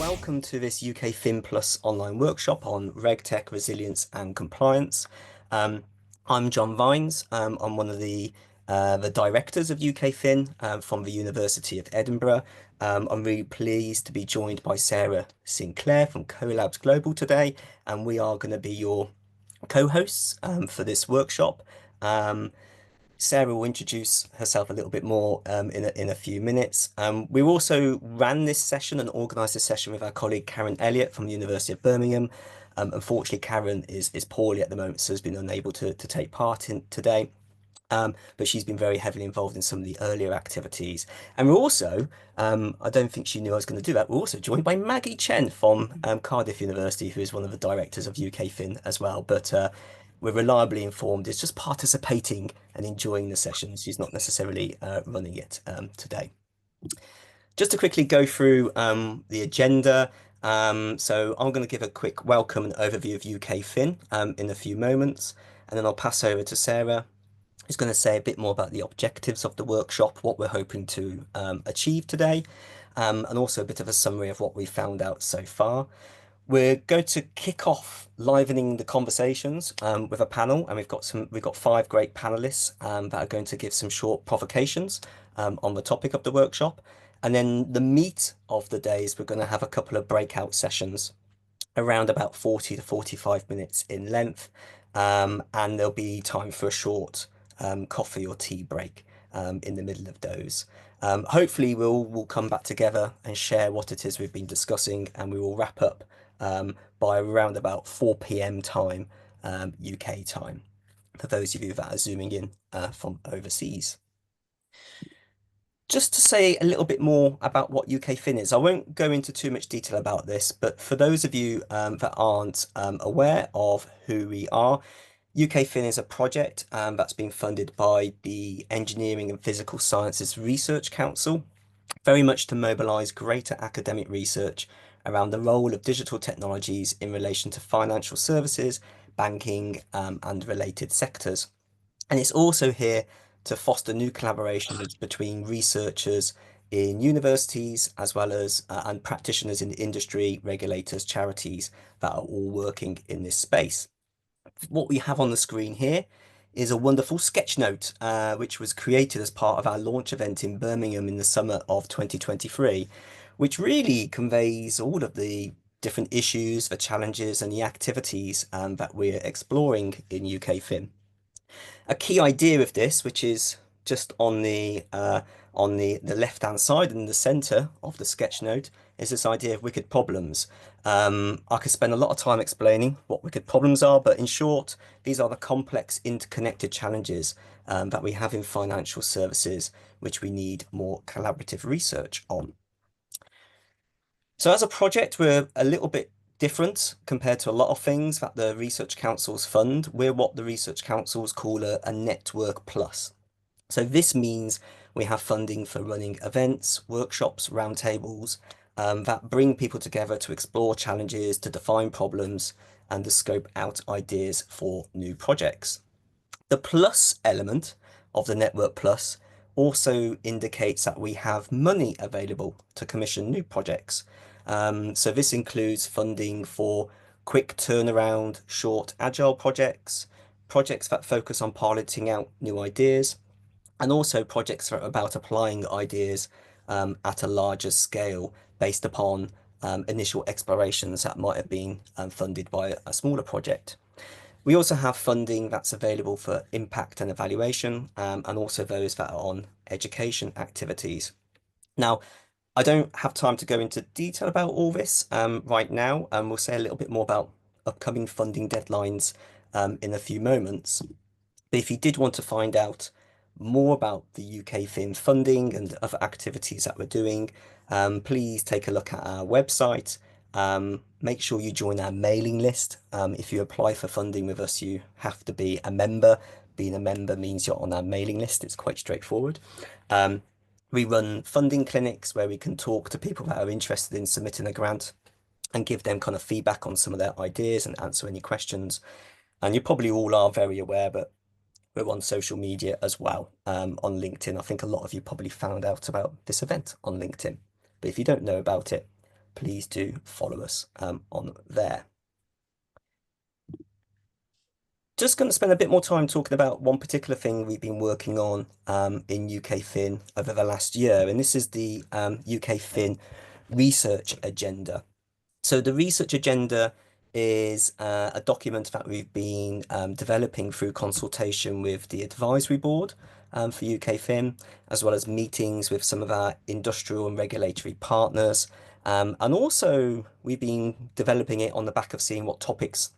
welcome to this UKFin+Online workshop on RegTech, resilience and compliance. I'm John Vines. I'm one of the directors of UKFin from the University of Edinburgh. I'm really pleased to be joined by Sarah Sinclair from CoLabs Global today, and we are going to be your co-hosts for this workshop. Sarah will introduce herself a little bit more in a few minutes. We also ran this session and organised this session with our colleague Karen Elliott from the University of Birmingham. Unfortunately, Karen is poorly at the moment, so has been unable to take part in today. But she's been very heavily involved in some of the earlier activities. And we're also, I don't think she knew I was going to do that, we're also joined by Maggie Chen from Cardiff University, who is one of the directors of UKFin as well. But we're reliably informed is just participating and enjoying the session. She's not necessarily running it today. Just to quickly go through the agenda. So I'm going to give a quick welcome and overview of UKFin in a few moments, and then I'll pass over to Sarah, who's going to say a bit more about the objectives of the workshop, what we're hoping to achieve today, and also a bit of a summary of what we found out so far. We're going to kick off livening the conversations with a panel, and we've got 5 great panelists that are going to give some short provocations on the topic of the workshop. And then the meat of the day is we're going to have a couple of breakout sessions around about 40 to 45 minutes in length, and there'll be time for a short coffee or tea break in the middle of those. Hopefully we'll come back together and share what it is we've been discussing, and we will wrap up by around about 4 p.m. time, UK time, for those of you that are zooming in from overseas. Just to say a little bit more about what UKFin is, I won't go into too much detail about this, but for those of you that aren't aware of who we are, UKFin is a project that's been funded by the Engineering and Physical Sciences Research Council, very much to mobilise greater academic research around the role of digital technologies in relation to financial services, banking, and related sectors. And it's also here to foster new collaborations between researchers in universities as well as and practitioners in the industry, regulators, charities that are all working in this space. What we have on the screen here is a wonderful sketch note, which was created as part of our launch event in Birmingham in the summer of 2023, which really conveys all of the different issues, the challenges and the activities that we're exploring in UKFin. A key idea of this, which is just on the left-hand side in the center of the sketch note, is this idea of wicked problems. I could spend a lot of time explaining what wicked problems are, but in short, these are the complex interconnected challenges that we have in financial services, which we need more collaborative research on. So as a project, we're a little bit different compared to a lot of things that the research councils fund. We're what the research councils call a network plus. So this means we have funding for running events, workshops, roundtables that bring people together to explore challenges, to define problems, and to scope out ideas for new projects. The plus element of the Network Plus also indicates that we have money available to commission new projects. So this includes funding for quick turnaround, short agile projects, projects that focus on piloting out new ideas, and also projects that are about applying ideas at a larger scale based upon initial explorations that might have been funded by a smaller project. We also have funding that's available for impact and evaluation, and also those that are on education activities. Now, I don't have time to go into detail about all this right now, and we'll say a little bit more about upcoming funding deadlines in a few moments. But if you did want to find out more about the UKFin funding and other activities that we're doing, please take a look at our website. Make sure you join our mailing list. If you apply for funding with us, you have to be a member. Being a member means you're on our mailing list. It's quite straightforward. We run funding clinics where we can talk to people that are interested in submitting a grant and give them kind of feedback on some of their ideas and answer any questions. And you probably all are very aware, but we're on social media as well, on LinkedIn. I think a lot of you probably found out about this event on LinkedIn. But if you don't know about it, please do follow us on there. Just going to spend a bit more time talking about one particular thing we've been working on in UKFin over the last year, and this is the UKFin research agenda. So the research agenda is a document that we've been developing through consultation with the advisory board for UKFin, as well as meetings with some of our industrial and regulatory partners. And also, we've been developing it on the back of seeing what topics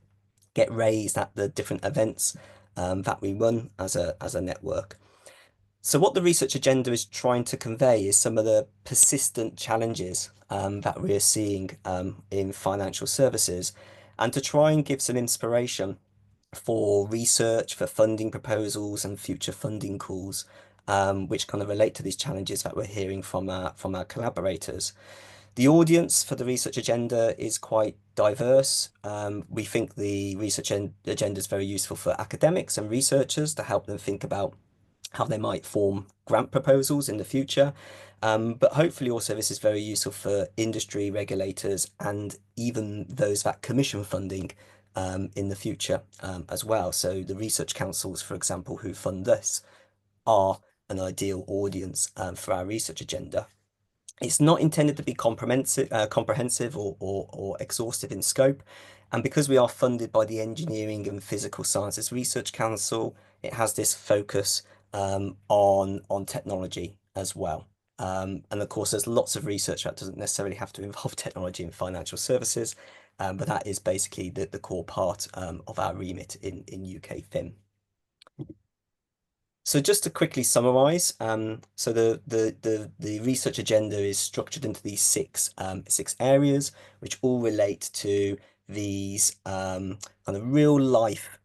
get raised at the different events that we run as a network. So what the research agenda is trying to convey is some of the persistent challenges that we're seeing in financial services, and to try and give some inspiration for research, for funding proposals and future funding calls, which kind of relate to these challenges that we're hearing from our collaborators. The audience for the research agenda is quite diverse. We think the research agenda is very useful for academics and researchers to help them think about how they might form grant proposals in the future. But hopefully also this is very useful for industry regulators and even those that commission funding in the future as well. So the research councils, for example, who fund this are an ideal audience for our research agenda. It's not intended to be comprehensive or exhaustive in scope. And because we are funded by the Engineering and Physical Sciences Research Council, it has this focus on technology as well. And of course, there's lots of research that doesn't necessarily have to involve technology in financial services, but that is basically the core part of our remit in UKFin. So just to quickly summarize, so the research agenda is structured into these six areas, which all relate to these kind of real life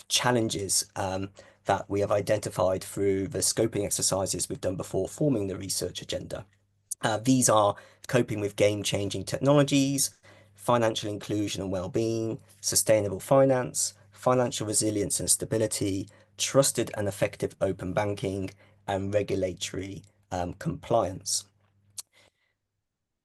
challenges that we have identified through the scoping exercises we've done before forming the research agenda. These are coping with game-changing technologies, financial inclusion and well-being, sustainable finance, financial resilience and stability, trusted and effective open banking, and regulatory compliance.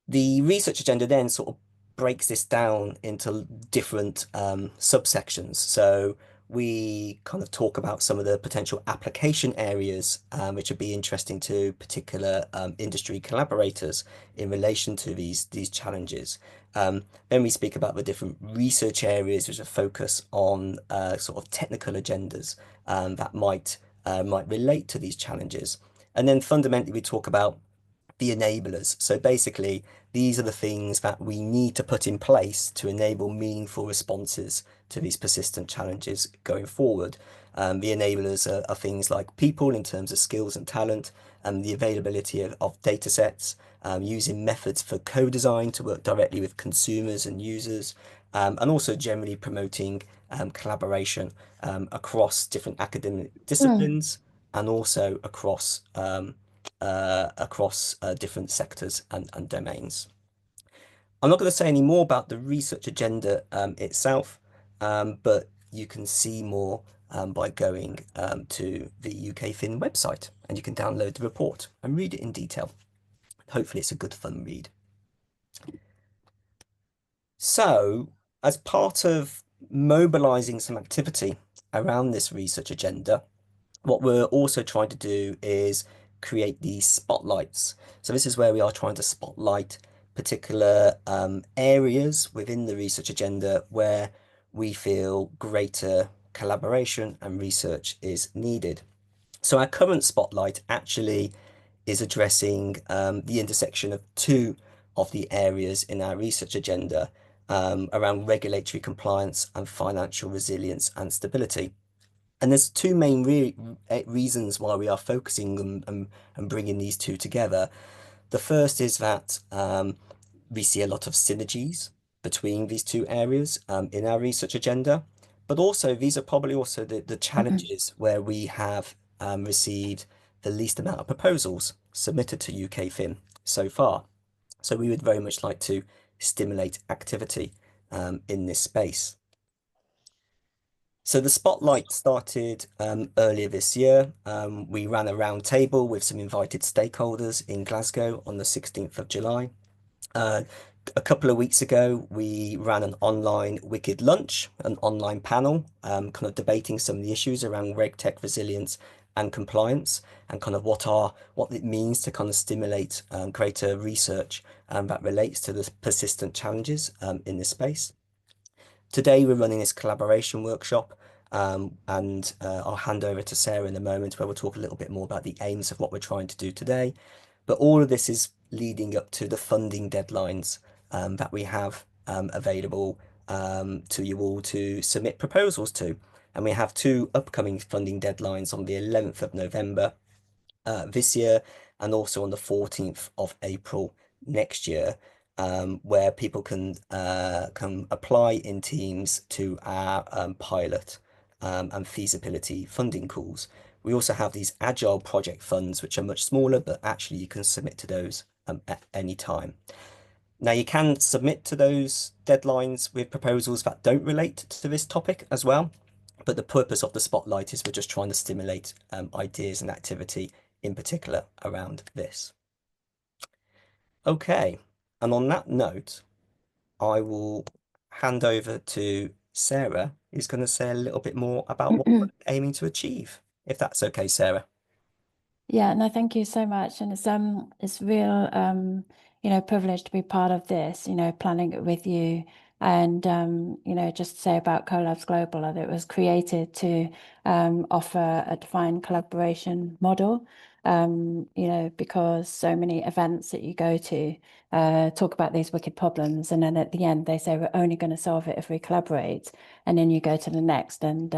The research agenda then sort of breaks this down into different subsections. So we kind of talk about some of the potential application areas which would be interesting to particular industry collaborators in relation to these challenges. Then we speak about the different research areas which are focus on sort of technical agendas that might relate to these challenges. And then fundamentally we talk about the enablers. So basically, these are the things that we need to put in place to enable meaningful responses to these persistent challenges going forward. The enablers are things like people in terms of skills and talent, and the availability of data sets, using methods for co-design to work directly with consumers and users, and also generally promoting collaboration across different academic disciplines and also across different sectors and domains. I'm not going to say any more about the research agenda itself, but you can see more by going to the UKFin website, and you can download the report and read it in detail. Hopefully it's a good fun read. So, as part of mobilizing some activity around this research agenda, what we're also trying to do is create these spotlights. So this is where we are trying to spotlight particular areas within the research agenda where we feel greater collaboration and research is needed. So our current spotlight actually is addressing the intersection of two of the areas in our research agenda around regulatory compliance and financial resilience and stability. And there's two main reasons why we are focusing and bringing these two together. The first is that we see a lot of synergies between these two areas in our research agenda, but also these are probably also the challenges where we have received the least amount of proposals submitted to UKFin so far. So we would very much like to stimulate activity in this space. So the spotlight started earlier this year. We ran a round table with some invited stakeholders in Glasgow on the 16th of July. Uh, a couple of weeks ago, we ran an online Wicked Lunch, an online panel, kind of debating some of the issues around RegTech resilience and compliance, and kind of what it means to kind of stimulate greater research that relates to the persistent challenges in this space. Today, we're running this collaboration workshop, and I'll hand over to Sarah in a moment where we'll talk a little bit more about the aims of what we're trying to do today. But all of this is leading up to the funding deadlines that we have available to you all to submit proposals to. And we have two upcoming funding deadlines on the 11th of November this year, and also on the 14th of April next year, where people can apply in teams to our pilot and feasibility funding calls. We also have these agile project funds, which are much smaller, but actually you can submit to those at any time. Now, you can submit to those deadlines with proposals that don't relate to this topic as well. But the purpose of the spotlight is we're just trying to stimulate ideas and activity in particular around this. Okay, and on that note, I will hand over to Sarah, who's going to say a little bit more about what we're aiming to achieve, if that's okay, Sarah. Yeah, no, thank you so much. And it's real privilege to be part of this, planning it with you. And just to say about CoLabs Global, that it was created to offer a defined collaboration model. Because so many events that you go to talk about these wicked problems, and then at the end they say we're only going to solve it if we collaborate, and then you go to the next, and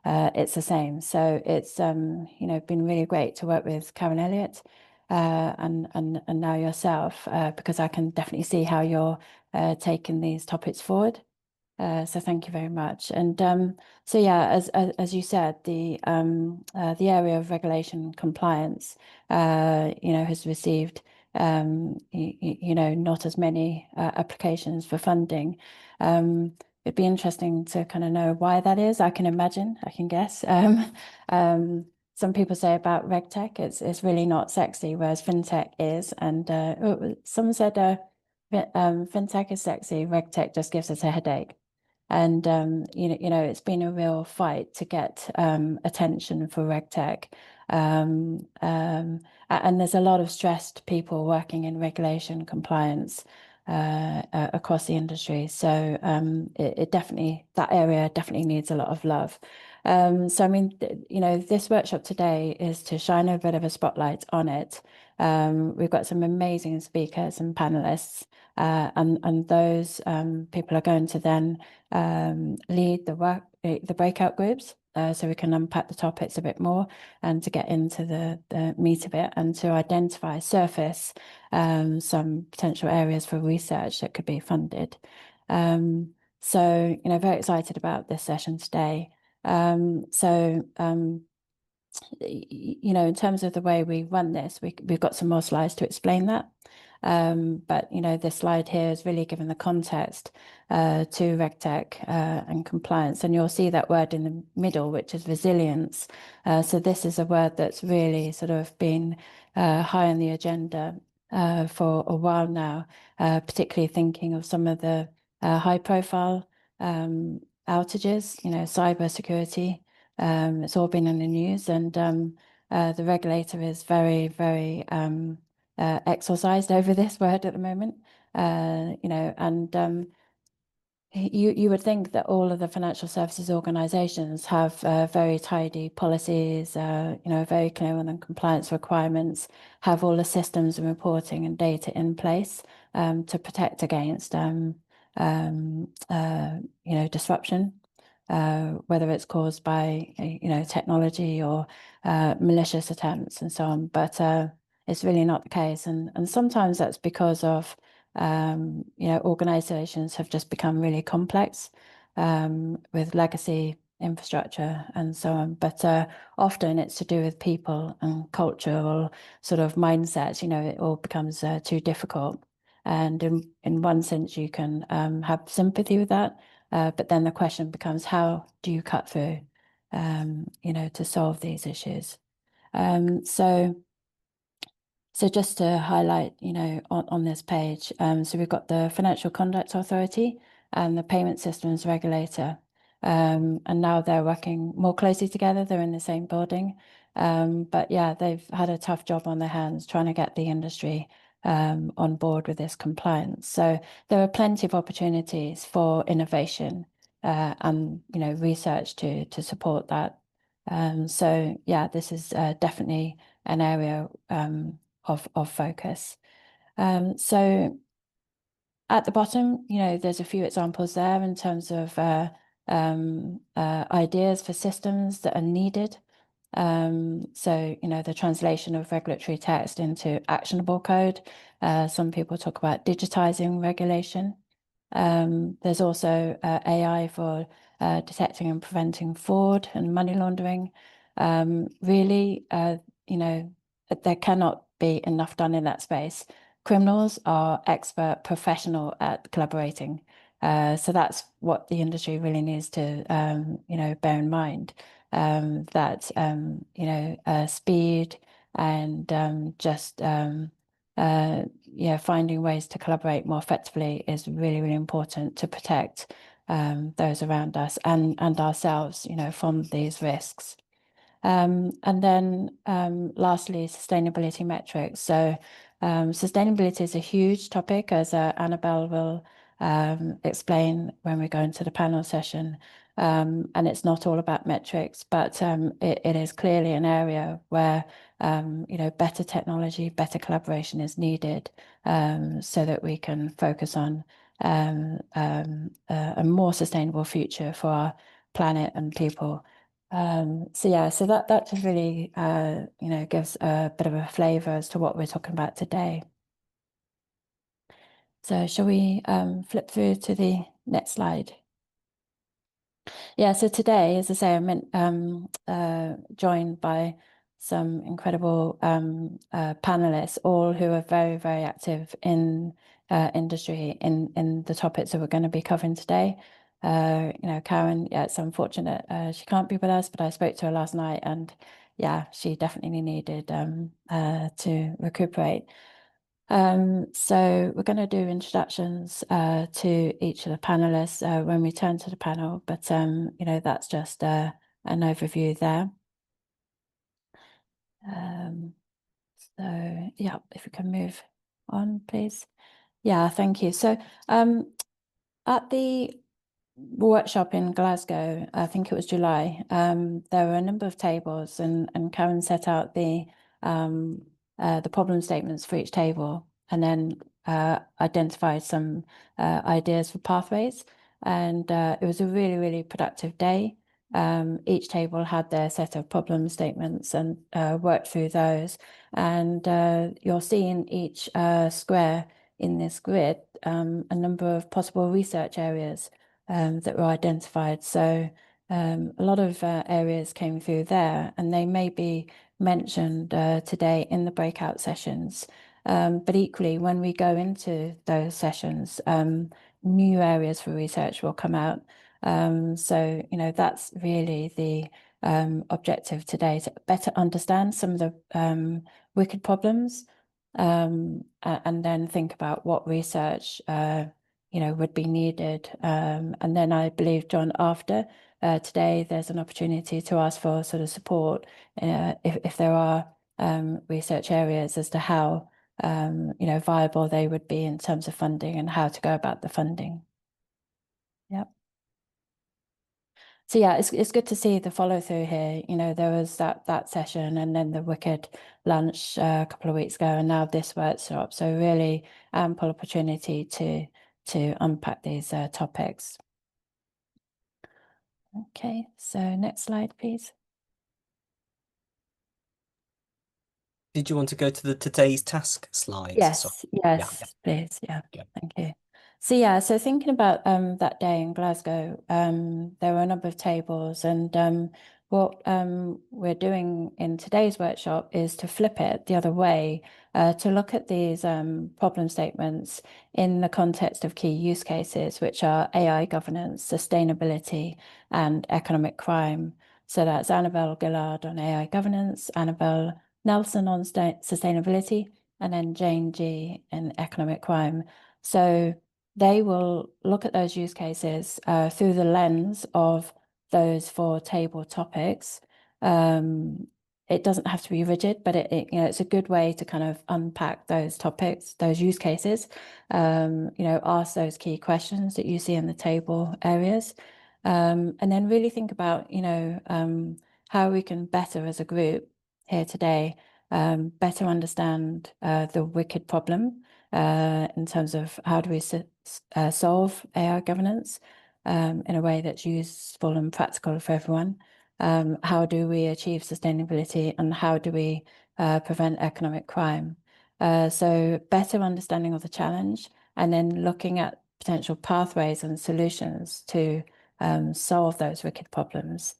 it's the same. So it's been really great to work with Karen Elliott and now yourself, because I can definitely see how you're taking these topics forward. So thank you very much. And so yeah, as you said, the area of regulation compliance, has received not as many applications for funding. It'd be interesting to kind of know why that is. I can imagine, I can guess. Some people say about RegTech, it's really not sexy, whereas FinTech is. And someone said FinTech is sexy, RegTech just gives us a headache. And it's been a real fight to get attention for RegTech. And there's a lot of stressed people working in regulation compliance across the industry. So it definitely, that area definitely needs a lot of love. So I mean, this workshop today is to shine a bit of a spotlight on it. We've got some amazing speakers and panelists, and those people are going to then lead the breakout groups, so we can unpack the topics a bit more and to get into the meat of it and to identify, surface some potential areas for research that could be funded. So, very excited about this session today. In terms of the way we run this, we've got some more slides to explain that. But this slide here is really given the context to RegTech and compliance, and you'll see that word in the middle, which is resilience. So this is a word that's really sort of been high on the agenda for a while now, particularly thinking of some of the high-profile outages, cybersecurity. It's all been in the news, and the regulator is very, very exorcised over this word at the moment. You would think that all of the financial services organizations have very tidy policies, very clear on the compliance requirements, have all the systems and reporting and data in place to protect against disruption, whether it's caused by technology or malicious attempts and so on. But it's really not the case, and sometimes that's because of organizations have just become really complex with legacy infrastructure and so on. But often it's to do with people and cultural sort of mindsets. It all becomes too difficult. And in one sense, you can have sympathy with that. But then the question becomes, how do you cut through, to solve these issues? So So just to highlight, on this page, so we've got the Financial Conduct Authority and the Payment Systems Regulator. And now they're working more closely together. They're in the same building. But yeah, they've had a tough job on their hands trying to get the industry on board with this compliance. So there are plenty of opportunities for innovation and research to support that. So yeah, this is definitely an area of focus. So at the bottom, there's a few examples there in terms of ideas for systems that are needed. So, the translation of regulatory text into actionable code. Some people talk about digitizing regulation. There's also AI for detecting and preventing fraud and money laundering. Really, there cannot be enough done in that space. Criminals are expert professional at collaborating. So that's what the industry really needs to, bear in mind. That speed and finding ways to collaborate more effectively is really, really important to protect those around us and ourselves, from these risks. And then lastly, sustainability metrics. So sustainability is a huge topic, as Annabel will explain when we go into the panel session. And it's not all about metrics, but it is clearly an area where better technology, better collaboration is needed, so that we can focus on a more sustainable future for our planet and people. So that just really gives a bit of a flavor as to what we're talking about today. So shall we flip through to the next slide? Yeah, so today, as I say, I'm joined by some incredible panelists, all who are very, very active in industry in the topics that we're going to be covering today. Karen, yeah, it's unfortunate she can't be with us, but I spoke to her last night, and yeah, she definitely needed to recuperate. So we're going to do introductions to each of the panelists when we turn to the panel, but that's just an overview there. So yeah, if we can move on, please. Yeah, thank you. So at the workshop in Glasgow, I think it was July, there were a number of tables, and Karen set out the problem statements for each table, and then identified some ideas for pathways. And it was a really, really productive day. Each table had their set of problem statements and worked through those. And you'll see in each square in this grid a number of possible research areas that were identified. So a lot of areas came through there, and they may be mentioned today in the breakout sessions. But equally, when we go into those sessions, new areas for research will come out. So, that's really the objective today, to better understand some of the wicked problems, and then think about what research would be needed. And then I believe, John, after today, there's an opportunity to ask for sort of support if there are research areas as to how viable they would be in terms of funding and how to go about the funding. Yep. So yeah, it's good to see the follow through here. There was that session, and then the Wicked lunch a couple of weeks ago, and now this workshop. So really ample opportunity to unpack these topics. Okay, so next slide, please. Did you want to go to the today's task slides? Yes, Yeah, please. Yeah, yeah. thank you. So thinking about that day in Glasgow, there were a number of tables, and what we're doing in today's workshop is to flip it the other way, to look at these problem statements in the context of key use cases, which are AI governance, sustainability, and economic crime. So that's Annabel Gillard on AI governance, Annabel Nelson on sustainability, and then Jane G in economic crime. So they will look at those use cases through the lens of those 4 table topics. It doesn't have to be rigid, but it's a good way to kind of unpack those topics, those use cases. Ask those key questions that you see in the table areas, and then really think about how we can better as a group here today better understand the wicked problem in terms of how do we solve AI governance in a way that's useful and practical for everyone. How do we achieve sustainability, and how do we prevent economic crime? So better understanding of the challenge, and then looking at potential pathways and solutions to solve those wicked problems.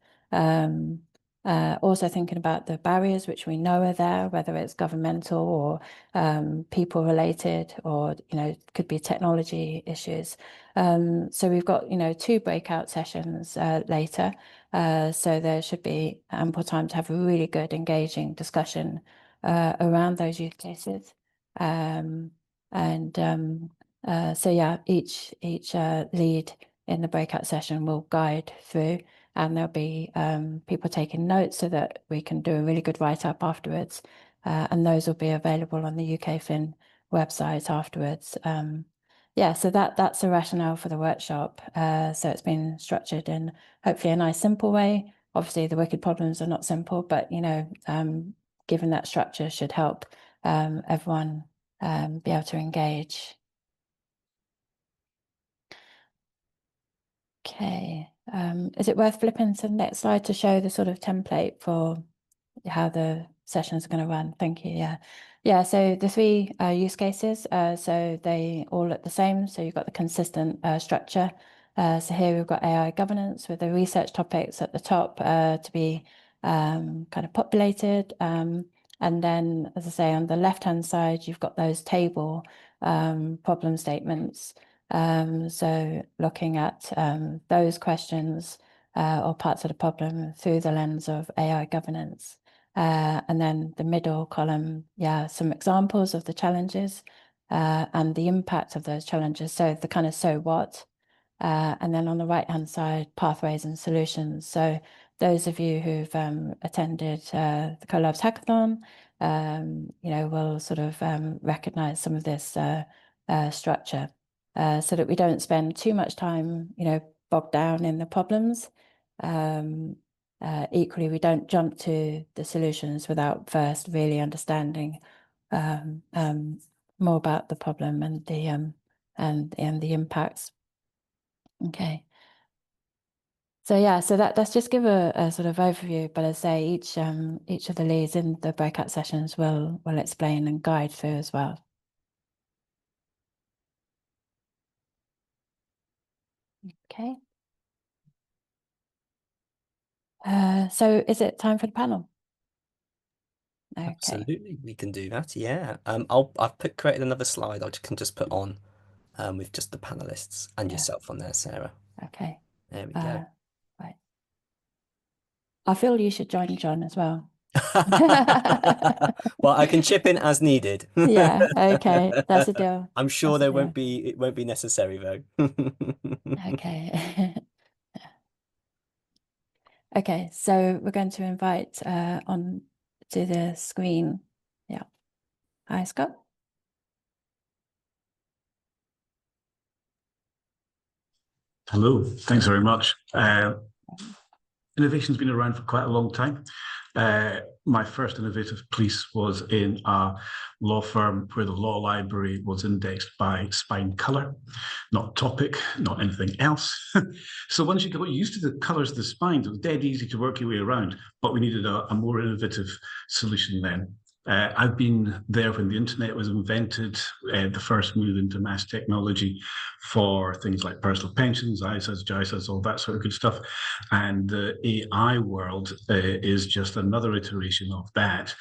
Also thinking about the barriers which we know are there, whether it's governmental or people related, or could be technology issues. So we've got 2 breakout sessions later, so there should be ample time to have a really good, engaging discussion around those use cases. So yeah, each lead in the breakout session will guide through, and there'll be people taking notes so that we can do a really good write-up afterwards. And those will be available on the UKFin website afterwards. Yeah, so that's the rationale for the workshop. So it's been structured in hopefully a nice, simple way. Obviously, the wicked problems are not simple, but given that structure should help everyone be able to engage. Okay. Is it worth flipping to the next slide to show the sort of template for how the sessions are going to run? Thank you. Yeah. So the 3 use cases, so they all look the same. So you've got the consistent structure. So here we've got AI governance with the research topics at the top to be kind of populated. And then, as I say, on the left-hand side, you've got those table problem statements. So looking at those questions or parts of the problem through the lens of AI governance. And then the middle column, some examples of the challenges and the impact of those challenges. So the kind of so what. And then on the right-hand side, pathways and solutions. So those of you who've attended the Collabs Hackathon, will sort of recognize some of this structure. So that we don't spend too much time, bogged down in the problems. Equally, we don't jump to the solutions without first really understanding more about the problem and the impacts. Okay. So yeah, so that's just give a sort of overview, but as I say, each of the leads in the breakout sessions will explain and guide through as well. Okay. So is it time for the panel? Okay. Absolutely, we can do that. Yeah. I've created another slide. Can just put on with just the panelists and yourself on there, Sarah. Okay. There we go. Right. I feel you should join John as well. Well, I can chip in as needed. Yeah. Okay. That's a deal. I'm sure That's a it won't be necessary though. Okay. Okay, so we're going to invite on to the screen. Yeah. Hi, Scott. Hello, thanks very much. Innovation's been around for quite a long time. My first innovative piece was in a law firm where the law library was indexed by spine color, not topic, not anything else. So once you got used to the colors of the spines, it was dead easy to work your way around, but we needed a more innovative solution then. I've been there when the internet was invented, the first move into mass technology for things like personal pensions, ISAs, JISAs, all that sort of good stuff. And the AI world is just another iteration of that,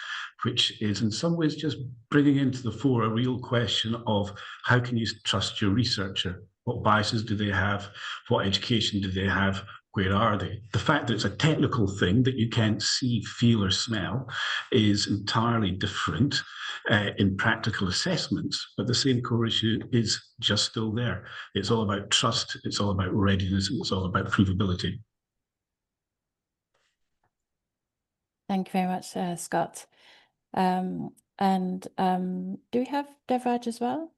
which is in some ways just bringing into the fore a real question of how can you trust your researcher? What biases do they have? What education do they have? Where are they? The fact that it's a technical thing that you can't see, feel, or smell is entirely different in practical assessments, but the same core issue is just still there. It's all about trust, it's all about readiness, and it's all about provability. Thank you very much, Scott. Do we have Devraj as well?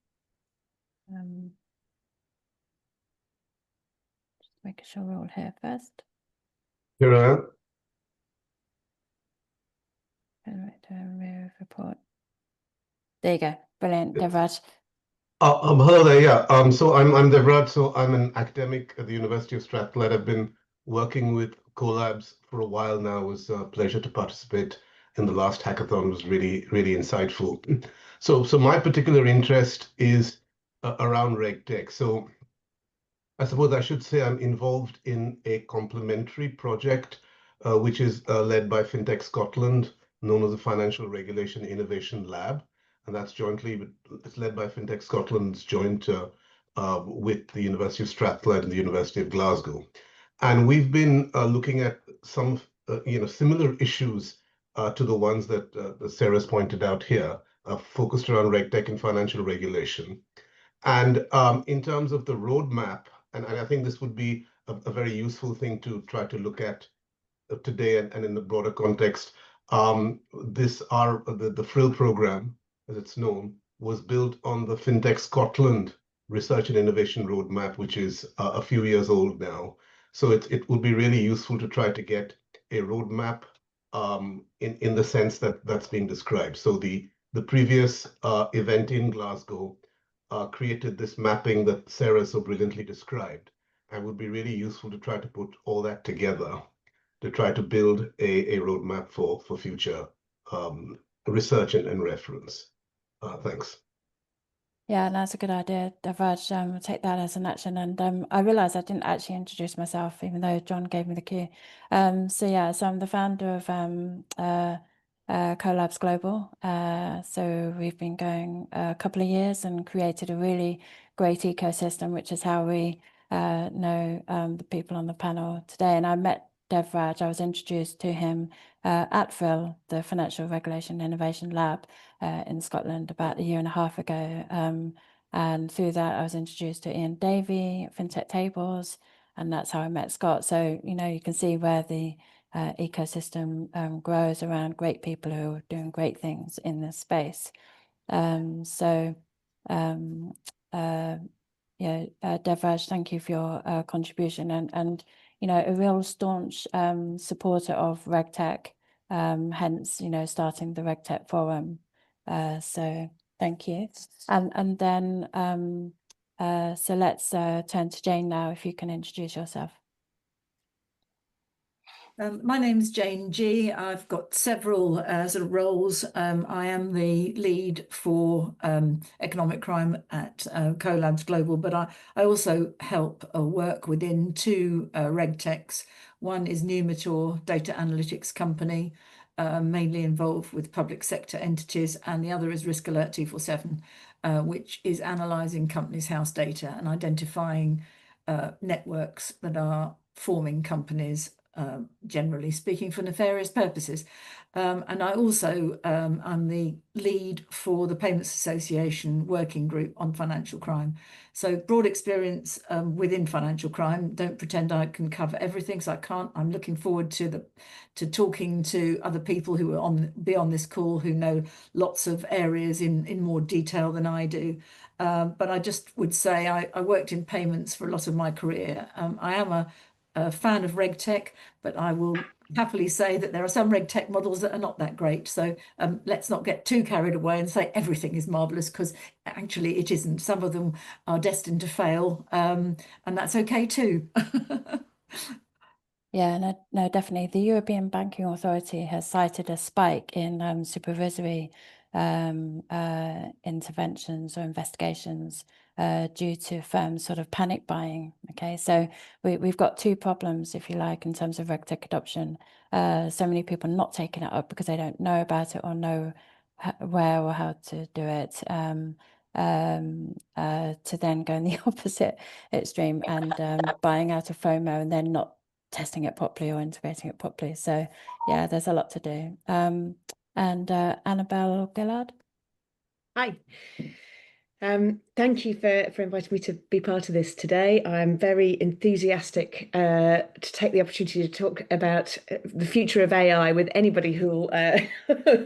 Just making sure we're all here first. Here I am. Report. There you go. Brilliant, Yes. Devraj. Hello there. Yeah. So I'm Devraj. So I'm an academic at the University of Strathclyde. I've been working with collabs for a while now. It was a pleasure to participate in the last hackathon. It was really insightful. So my particular interest is around RegTech. So I suppose I should say I'm involved in a complementary project, which is led by FinTech Scotland, known as the Financial Regulation Innovation Lab. And that's it's led by FinTech Scotland's joint with the University of Strathclyde and the University of Glasgow. And we've been looking at some similar issues to the ones that Sarah's pointed out here, focused around RegTech and financial regulation. And in terms of the roadmap, and I think this would be a very useful thing to try to look at today and in the broader context. The FRIL program, as it's known, was built on the FinTech Scotland Research and Innovation Roadmap, which is a few years old now. So it would be really useful to try to get a roadmap in the sense that that's being described. So the previous event in Glasgow created this mapping that Sarah so brilliantly described, and would be really useful to try to put all that together to try to build a roadmap for future research and reference. Thanks. Yeah, that's a good idea, Devraj. I'll take that as an action. And I realized I didn't actually introduce myself, even though John gave me the cue. So I'm the founder of Collabs Global. So we've been going a couple of years and created a really great ecosystem, which is how we know the people on the panel today. And I met Devraj. I was introduced to him at FRIL, the Financial Regulation Innovation Lab in Scotland, about a year and a half ago. And through that, I was introduced to Ian Davey at FinTech Tables, and that's how I met Scott. So, you can see where the ecosystem grows around great people who are doing great things in this space. Devraj, thank you for your contribution, and a real staunch supporter of RegTech, hence starting the RegTech forum. So thank you. And then so let's turn to Jane now, if you can introduce yourself. My name's Jane G. I've got several sort of roles. I am the lead for economic crime at Collabs Global, but I also help work within two RegTechs. One is Numature, data analytics company, mainly involved with public sector entities, and the other is Risk Alert 247, which is analysing companies' house data and identifying networks that are forming companies, generally speaking, for nefarious purposes. And I also am the lead for the Payments Association working group on financial crime. So broad experience within financial crime. Don't pretend I can cover everything, so I can't. I'm looking forward to talking to other people who are be on this call, who know lots of areas in more detail than I do. But I just would say I worked in payments for a lot of my career. I am a fan of RegTech, but I will happily say that there are some RegTech models that are not that great. So let's not get too carried away and say everything is marvelous, because actually it isn't. Some of them are destined to fail, and that's okay too. Yeah, no, definitely. The European Banking Authority has cited a spike in supervisory interventions or investigations due to firms sort of panic buying. Okay, so we've got two problems, if you like, in terms of RegTech adoption. So many people not taking it up because they don't know about it or know where or how to do it, to then go in the opposite extreme and buying out of FOMO and then not testing it properly or integrating it properly. So yeah, there's a lot to do. And Annabel Gillard. Hi. Thank you for inviting me to be part of this today. I'm very enthusiastic to take the opportunity to talk about the future of AI with anybody who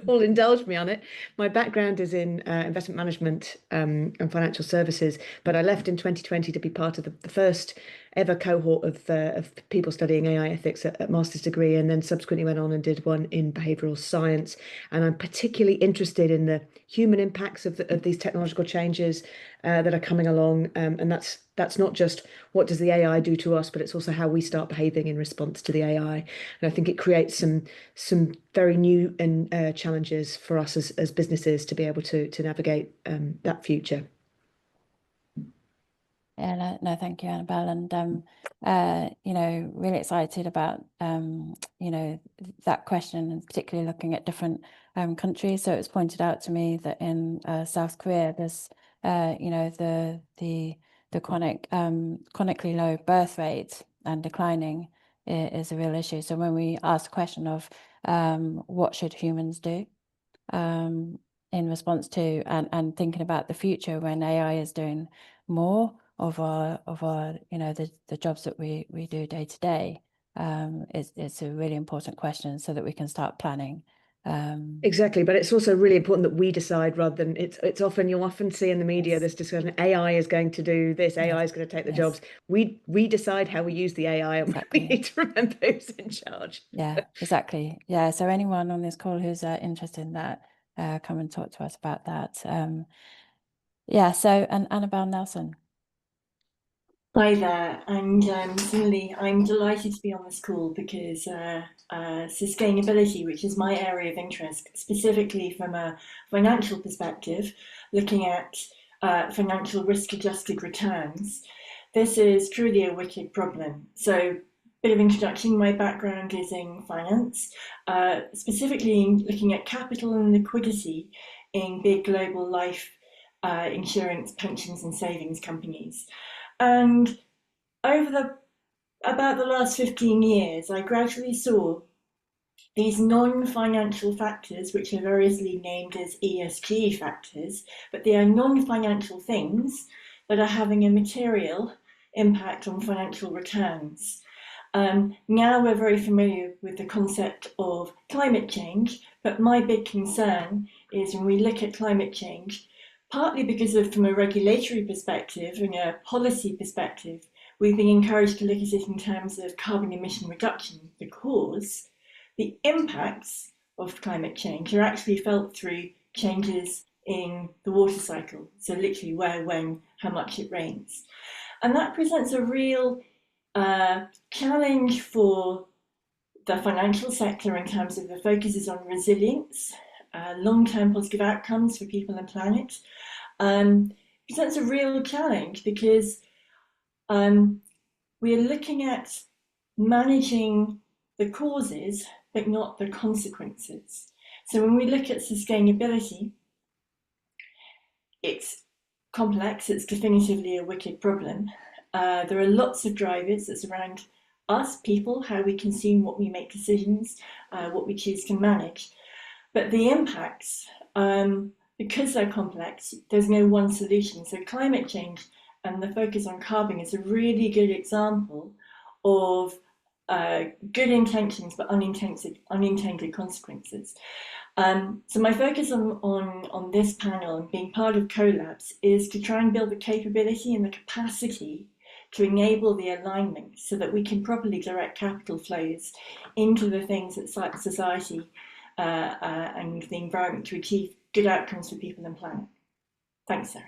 will indulge me on it. My background is in investment management and financial services, but I left in 2020 to be part of the first ever cohort of people studying AI ethics at master's degree, and then subsequently went on and did one in behavioral science. And I'm particularly interested in the human impacts of these technological changes that are coming along, and that's not just what does the AI do to us, but it's also how we start behaving in response to the AI. And I think it creates some very new and challenges for us as businesses to be able to navigate that future. Yeah, no, thank you, Annabel. And, really excited about, that question, and particularly looking at different countries. So it was pointed out to me that in South Korea, there's, the chronically low birth rate and declining is a real issue. So when we ask the question of what should humans do in response to and thinking about the future when AI is doing more of our the jobs that we do day to day, it's a really important question so that we can start planning. Exactly, but it's also really important that we decide rather than it's often you'll often see in the media this discussion, AI is going to do this, AI is going to take the jobs. We decide how we use the AI, and we need to remember who's in charge. Yeah, exactly. Yeah, so anyone on this call who's interested in that, come and talk to us about that. And Annabel Nelson. Hi there, and similarly, I'm delighted to be on this call because sustainability, which is my area of interest, specifically from a financial perspective, looking at financial risk-adjusted returns, this is truly a wicked problem. So, bit of introduction, my background is in finance, specifically looking at capital and liquidity in big global life insurance, pensions and savings companies. And over about the last 15 years, I gradually saw these non-financial factors, which are variously named as ESG factors, but they are non-financial things that are having a material impact on financial returns. Now we're very familiar with the concept of climate change, but my big concern is when we look at climate change, partly because of, from a regulatory perspective and a policy perspective, we've been encouraged to look at it in terms of carbon emission reduction, because the impacts of climate change are actually felt through changes in the water cycle. So literally where, when, how much it rains. And that presents a real challenge for the financial sector in terms of the focus is on resilience, long-term positive outcomes for people and planet. Presents a real challenge because we are looking at managing the causes but not the consequences. So when we look at sustainability, it's complex, it's definitively a wicked problem. There are lots of drivers that's around us, people, how we consume, what we make decisions, what we choose to manage. But the impacts, because they're complex, there's no one solution. So climate change and the focus on carbon is a really good example of good intentions but unintended consequences. So my focus on this panel and being part of CoLabs is to try and build the capability and the capacity to enable the alignment so that we can properly direct capital flows into the things that society and the environment to achieve good outcomes for people and planet. Thanks, Sarah.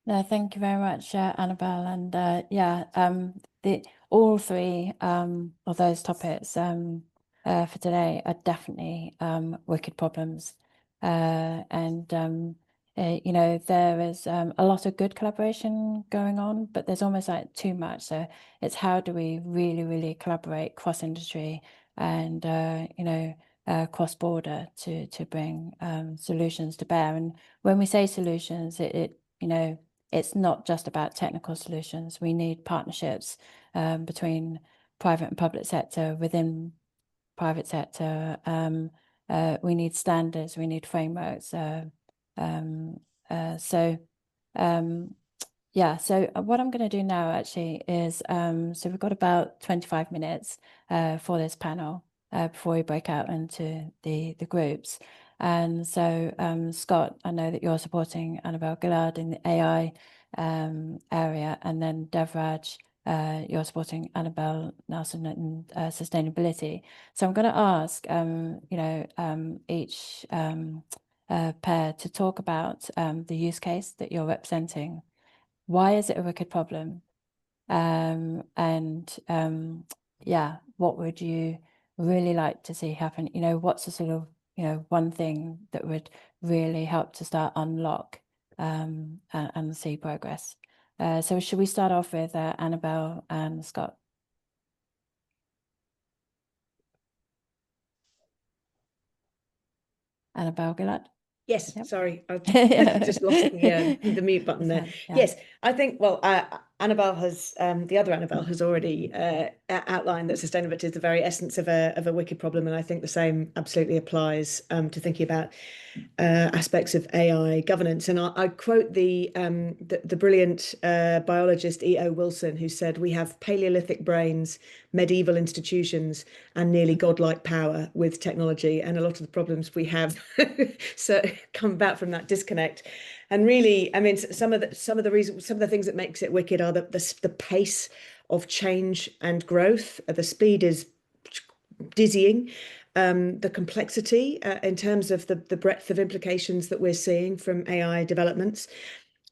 No, thank you very much, Annabel. And all three of those topics for today are definitely wicked problems. There is a lot of good collaboration going on, but there's almost like too much. So it's how do we really, really collaborate cross-industry and, cross-border to bring solutions to bear. And when we say solutions, it's not just about technical solutions. We need partnerships between private and public sector, within private sector. We need standards, we need frameworks, Yeah, so what I'm going to do now actually is, so we've got about 25 minutes for this panel before we break out into the groups. And so, Scott, I know that you're supporting Annabel Gillard in the AI area, and then Devraj, you're supporting Annabel Nelson in sustainability. So I'm going to ask, each pair to talk about the use case that you're representing. Why is it a wicked problem? Yeah, what would you really like to see happen? What's the sort of, one thing that would really help to start unlock and see progress? So should we start off with Annabel and Scott? Annabel Gillard? Yes, yep. Sorry, I just lost the mute button there. Yeah. Yes, I think, well, Annabel has, the other Annabel has already outlined that sustainability is the very essence of a wicked problem, and I think the same absolutely applies to thinking about aspects of AI governance. And I quote the brilliant biologist E.O. Wilson, who said, "We have Paleolithic brains, medieval institutions, and nearly godlike power with technology, and a lot of the problems we have so come about from that disconnect." And really, I mean, some of the reasons, some of the things that makes it wicked are the pace of change and growth. The speed is dizzying. The complexity in terms of the breadth of implications that we're seeing from AI developments,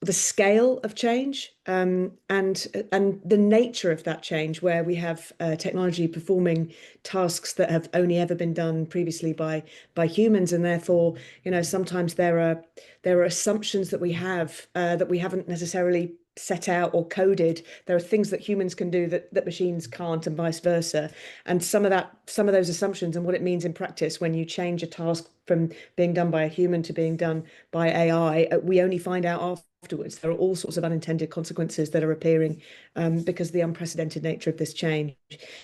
the scale of change, and the nature of that change, where we have technology performing tasks that have only ever been done previously by humans, and therefore, sometimes there are assumptions that we have that we haven't necessarily set out or coded. There are things that humans can do that machines can't, and vice versa. And some of those assumptions and what it means in practice when you change a task from being done by a human to being done by AI, we only find out afterwards. There are all sorts of unintended consequences that are appearing because of the unprecedented nature of this change.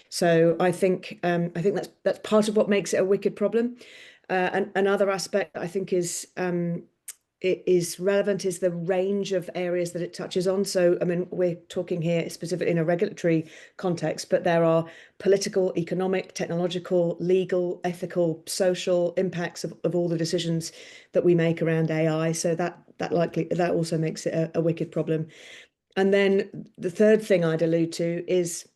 So I think that's part of what makes it a wicked problem. And another aspect I think is relevant is the range of areas that it touches on. So, I mean, we're talking here specifically in a regulatory context, but there are political, economic, technological, legal, ethical, social impacts of all the decisions that we make around AI. So that also makes it a wicked problem. And then the third thing I'd allude to is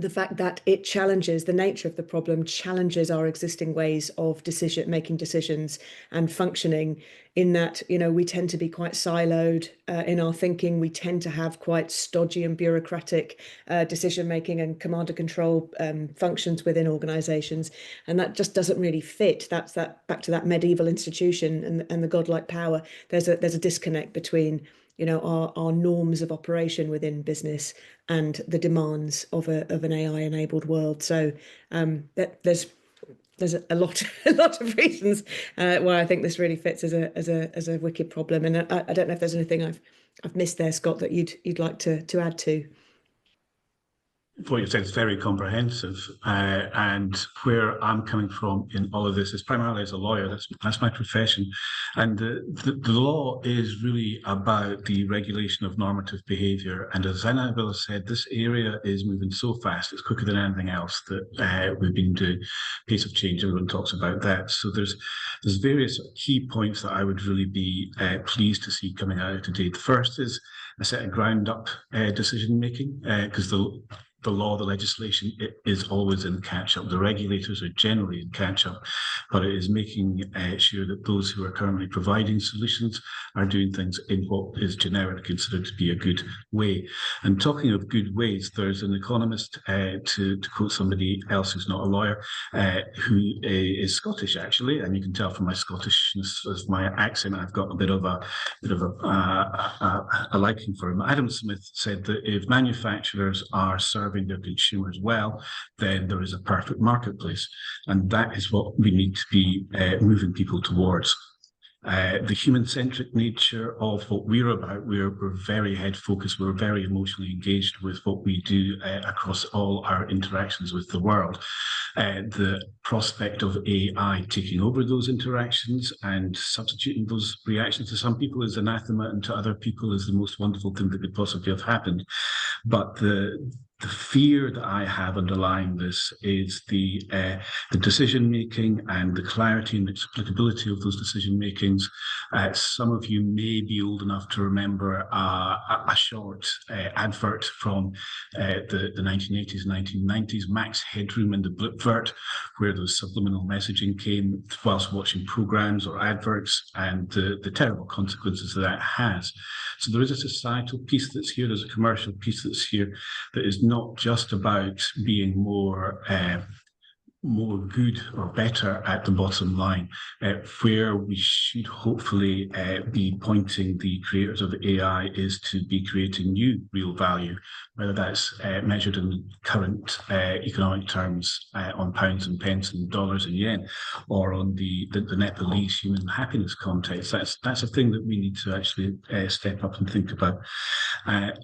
the fact that it challenges the nature of the problem, challenges our existing ways of making decisions and functioning, in that, we tend to be quite siloed in our thinking. We tend to have quite stodgy and bureaucratic decision-making and command and control functions within organizations. And that just doesn't really fit. That's back to that medieval institution and the godlike power. There's a disconnect between our norms of operation within business and the demands of an AI-enabled world. So there's a lot of reasons why I think this really fits as a wicked problem. And I don't know if there's anything I've missed there, Scott, that you'd like to add to. What you said is very comprehensive, and where I'm coming from in all of this is primarily as a lawyer. That's my profession, and the law is really about the regulation of normative behaviour. And as Annabel said, this area is moving so fast; it's quicker than anything else that we've been doing. Pace of change, everyone talks about that. So there's various key points that I would really be pleased to see coming out today. The first is a set of ground-up decision making, because the law, the legislation, it is always in catch-up. The regulators are generally in catch-up, but it is making sure that those who are currently providing solutions are doing things in what is generally considered to be a good way. And talking of good ways, there's an economist, to quote somebody else who's not a lawyer, who is Scottish actually, and you can tell from my Scottishness of my accent, I've got a bit of a liking for him. Adam Smith said that if manufacturers are serving their consumers well, then there is a perfect marketplace, and that is what we need to be moving people towards. the human-centric nature of what we're about. We're very head-focused, we're very emotionally engaged with what we do across all our interactions with the world. The prospect of AI taking over those interactions and substituting those reactions to some people is anathema, and to other people is the most wonderful thing that could possibly have happened. But the fear that I have underlying this is the decision making and the clarity and explicability of those decision makings. Some of you may be old enough to remember a short advert from the 1980s, 1990s, Max Headroom and the Blipvert, where the subliminal messaging came whilst watching programs or adverts, and the terrible consequences that has. So there is a societal piece that's here, there's a commercial piece that's here, that is not just about being more good or better at the bottom line, where we should hopefully be pointing the creators of AI is to be creating new real value, whether that's measured in current economic terms on pounds and pence and dollars and yen, or on the Nepalese human happiness context. That's a thing that we need to actually step up and think about.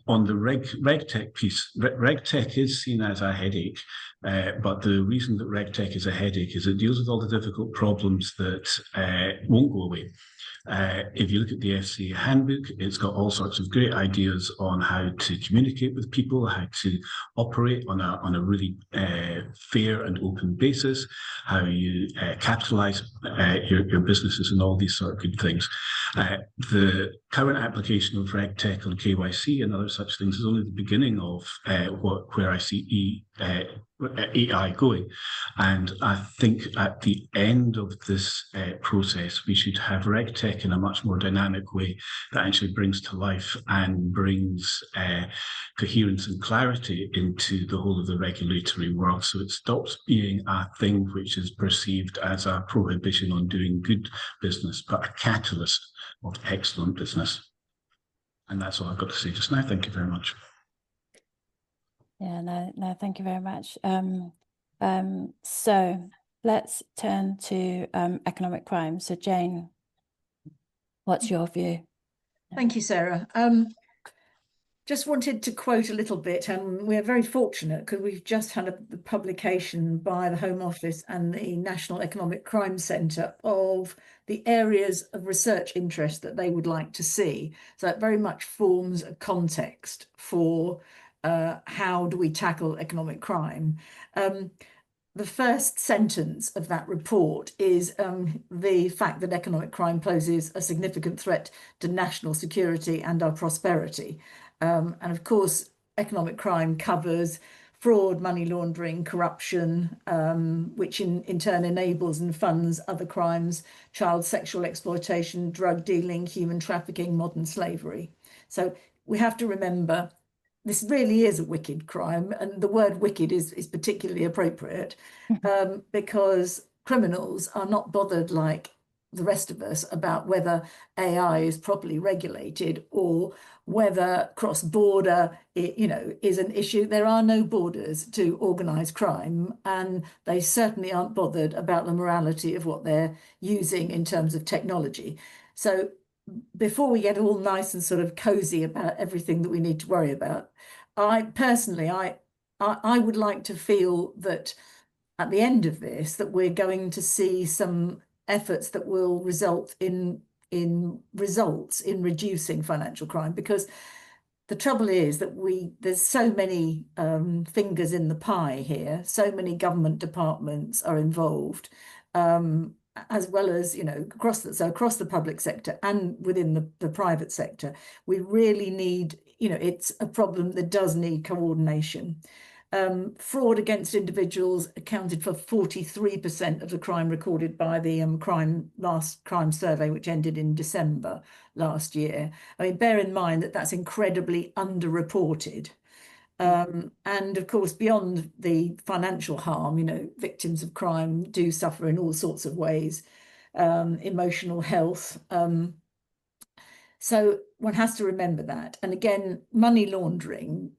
On the RegTech piece, RegTech is seen as a headache. But the reason that RegTech is a headache is it deals with all the difficult problems that won't go away. If you look at the FCA handbook, it's got all sorts of great ideas on how to communicate with people, how to operate on a really fair and open basis, how you capitalise your businesses and all these sort of good things. The current application of RegTech on KYC and other such things is only the beginning of where I see AI going. And I think at the end of this process, we should have RegTech in a much more dynamic way that actually brings to life and brings coherence and clarity into the whole of the regulatory world. So it stops being a thing which is perceived as a prohibition on doing good business, but a catalyst of excellent business. And that's all I've got to say just now. Thank you very much. Yeah, no, thank you very much. So let's turn to economic crime. So Jane, what's your view? Thank you, Sarah. Just wanted to quote a little bit, and we're very fortunate because we've just had the publication by the Home Office and the National Economic Crime Centre of the areas of research interest that they would like to see. So it very much forms a context for how do we tackle economic crime. The first sentence of that report is the fact that economic crime poses a significant threat to national security and our prosperity. And of course, economic crime covers fraud, money laundering, corruption, which in turn enables and funds other crimes, child sexual exploitation, drug dealing, human trafficking, modern slavery. So we have to remember this really is a wicked crime, and the word wicked is particularly appropriate because criminals are not bothered like the rest of us about whether AI is properly regulated or whether cross-border, is an issue. There are no borders to organised crime, and they certainly aren't bothered about the morality of what they're using in terms of technology. So before we get all nice and sort of cozy about everything that we need to worry about, I personally would like to feel that at the end of this, that we're going to see some efforts that will result in results in reducing financial crime, because the trouble is that there's so many fingers in the pie here, so many government departments are involved, as well as across the public sector and within the private sector. We really need, it's a problem that does need coordination. Fraud against individuals accounted for 43% of the crime recorded by the last crime survey, which ended in December last year. I mean, bear in mind that that's incredibly underreported. And of course, beyond the financial harm, victims of crime do suffer in all sorts of ways, emotional health. So one has to remember that. And again, money laundering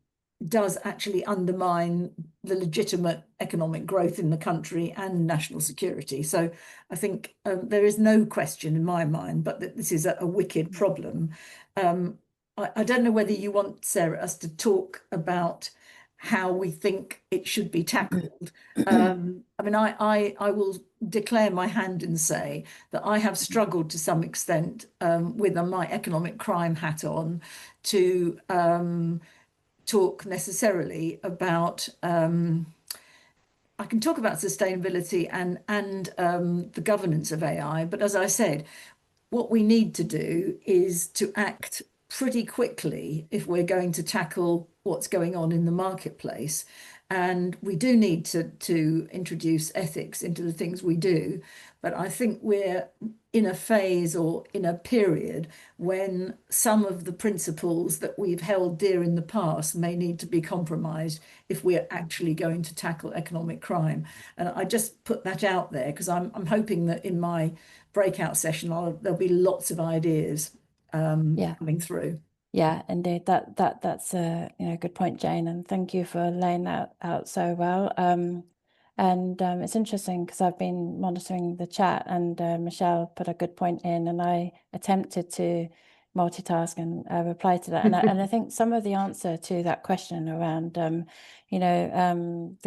does actually undermine the legitimate economic growth in the country and national security. So I think there is no question in my mind, but that this is a wicked problem. I don't know whether you want, Sarah, us to talk about how we think it should be tackled. I mean, I will declare my hand and say that I have struggled to some extent with my economic crime hat on to talk necessarily about I can talk about sustainability and the governance of AI, but as I said, what we need to do is to act pretty quickly if we're going to tackle what's going on in the marketplace. And we do need to introduce ethics into the things we do. But I think we're in a phase or in a period when some of the principles that we've held dear in the past may need to be compromised if we're actually going to tackle economic crime. And I just put that out there because I'm hoping that in my breakout session there'll be lots of ideas coming through. Yeah, indeed. That's a good point, Jane, and thank you for laying that out so well. And it's interesting because I've been monitoring the chat, and Michelle put a good point in, and I attempted to multitask and reply to that. And I think some of the answer to that question around the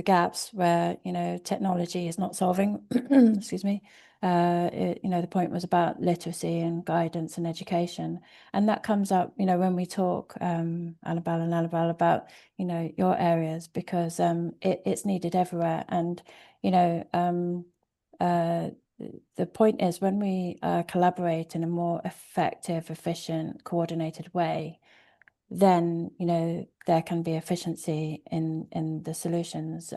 gaps where technology is not solving, excuse me. The point was about literacy and guidance and education, and that comes up when we talk Annabel and Annabel about your areas, because it's needed everywhere. And the point is, when we collaborate in a more effective, efficient, coordinated way, then there can be efficiency in the solutions.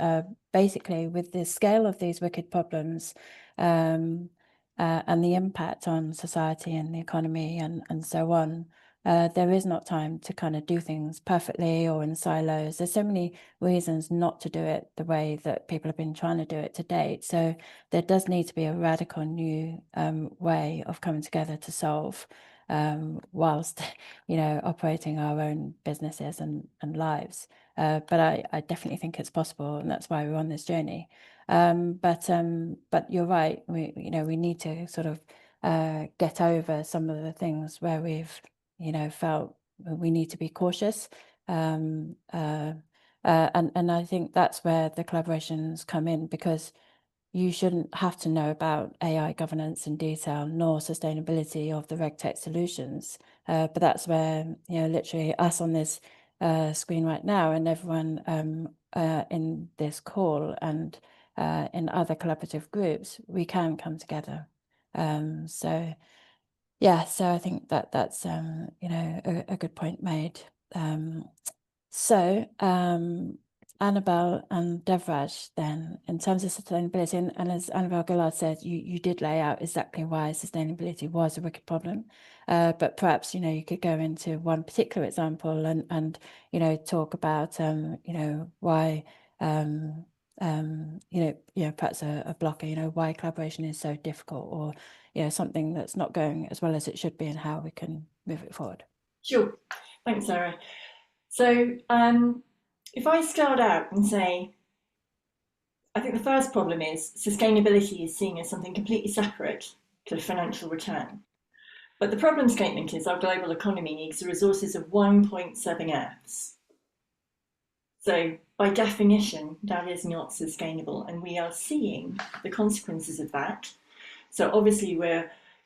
Basically, with the scale of these wicked problems and the impact on society and the economy and so on, there is not time to kind of do things perfectly or in silos. There's so many reasons not to do it the way that people have been trying to do it to date. So there does need to be a radical new way of coming together to solve, whilst operating our own businesses and lives. But I definitely think it's possible, and that's why we're on this journey. But you're right. We need to sort of get over some of the things where we've felt we need to be cautious. And I think that's where the collaborations come in, because you shouldn't have to know about AI governance in detail, nor sustainability of the RegTech solutions. But that's where, literally us on this screen right now, and everyone in this call and in other collaborative groups, we can come together. So I think that's a good point made. Annabel and Devraj, then, in terms of sustainability, and as Annabel Gillard said, you did lay out exactly why sustainability was a wicked problem. But perhaps you could go into one particular example and talk about why perhaps a blocker, why collaboration is so difficult, or something that's not going as well as it should be, and how we can move it forward. Sure, thanks, Sarah. So if I start out and say, I think the first problem is sustainability is seen as something completely separate to financial return. But the problem statement is our global economy needs the resources of 1.7 Earths. So by definition, that is not sustainable, and we are seeing the consequences of that. So obviously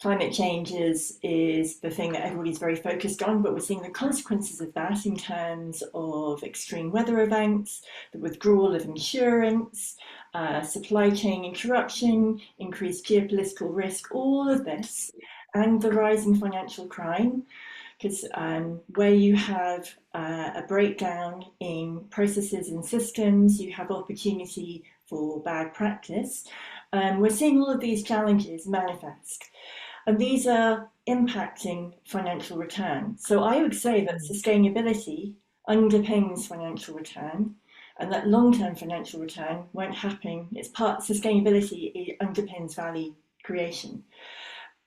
climate change is the thing that everybody's very focused on, but we're seeing the consequences of that in terms of extreme weather events, the withdrawal of insurance, supply chain interruption, increased geopolitical risk, all of this, and the rise in financial crime, because where you have a breakdown in processes and systems, you have opportunity for bad practice. We're seeing all of these challenges manifest. And these are impacting financial return. So I would say that sustainability underpins financial return, and that long-term financial return won't happen. It's sustainability, it underpins value creation.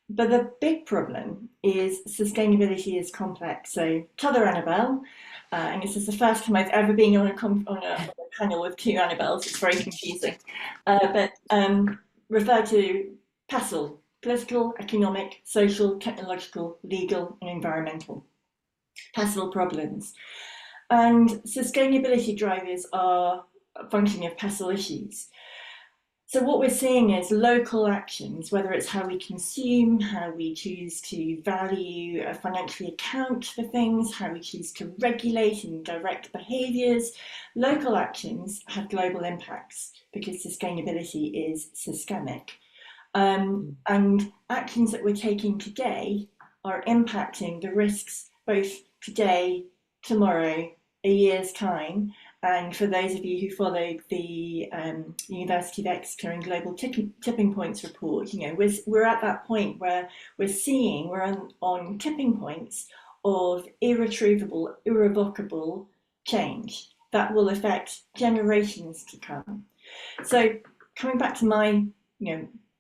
But the big problem is sustainability is complex. So t'other Annabel, and this is the first time I've ever been on a panel with two Annabels. It's very confusing, but refer to PESTLE: political, economic, social, technological, legal, and environmental. PESTLE problems. And sustainability drivers are a function of PESTLE issues. So what we're seeing is local actions, whether it's how we consume, how we choose to value, financially account for things, how we choose to regulate and direct behaviours. Local actions have global impacts because sustainability is systemic. And actions that we're taking today are impacting the risks both today, tomorrow, a year's time. And for those of you who followed the University of Exeter and Global Tipping Points report, you know, we're at that point where we're on tipping points of irrevocable change that will affect generations to come. So coming back to my,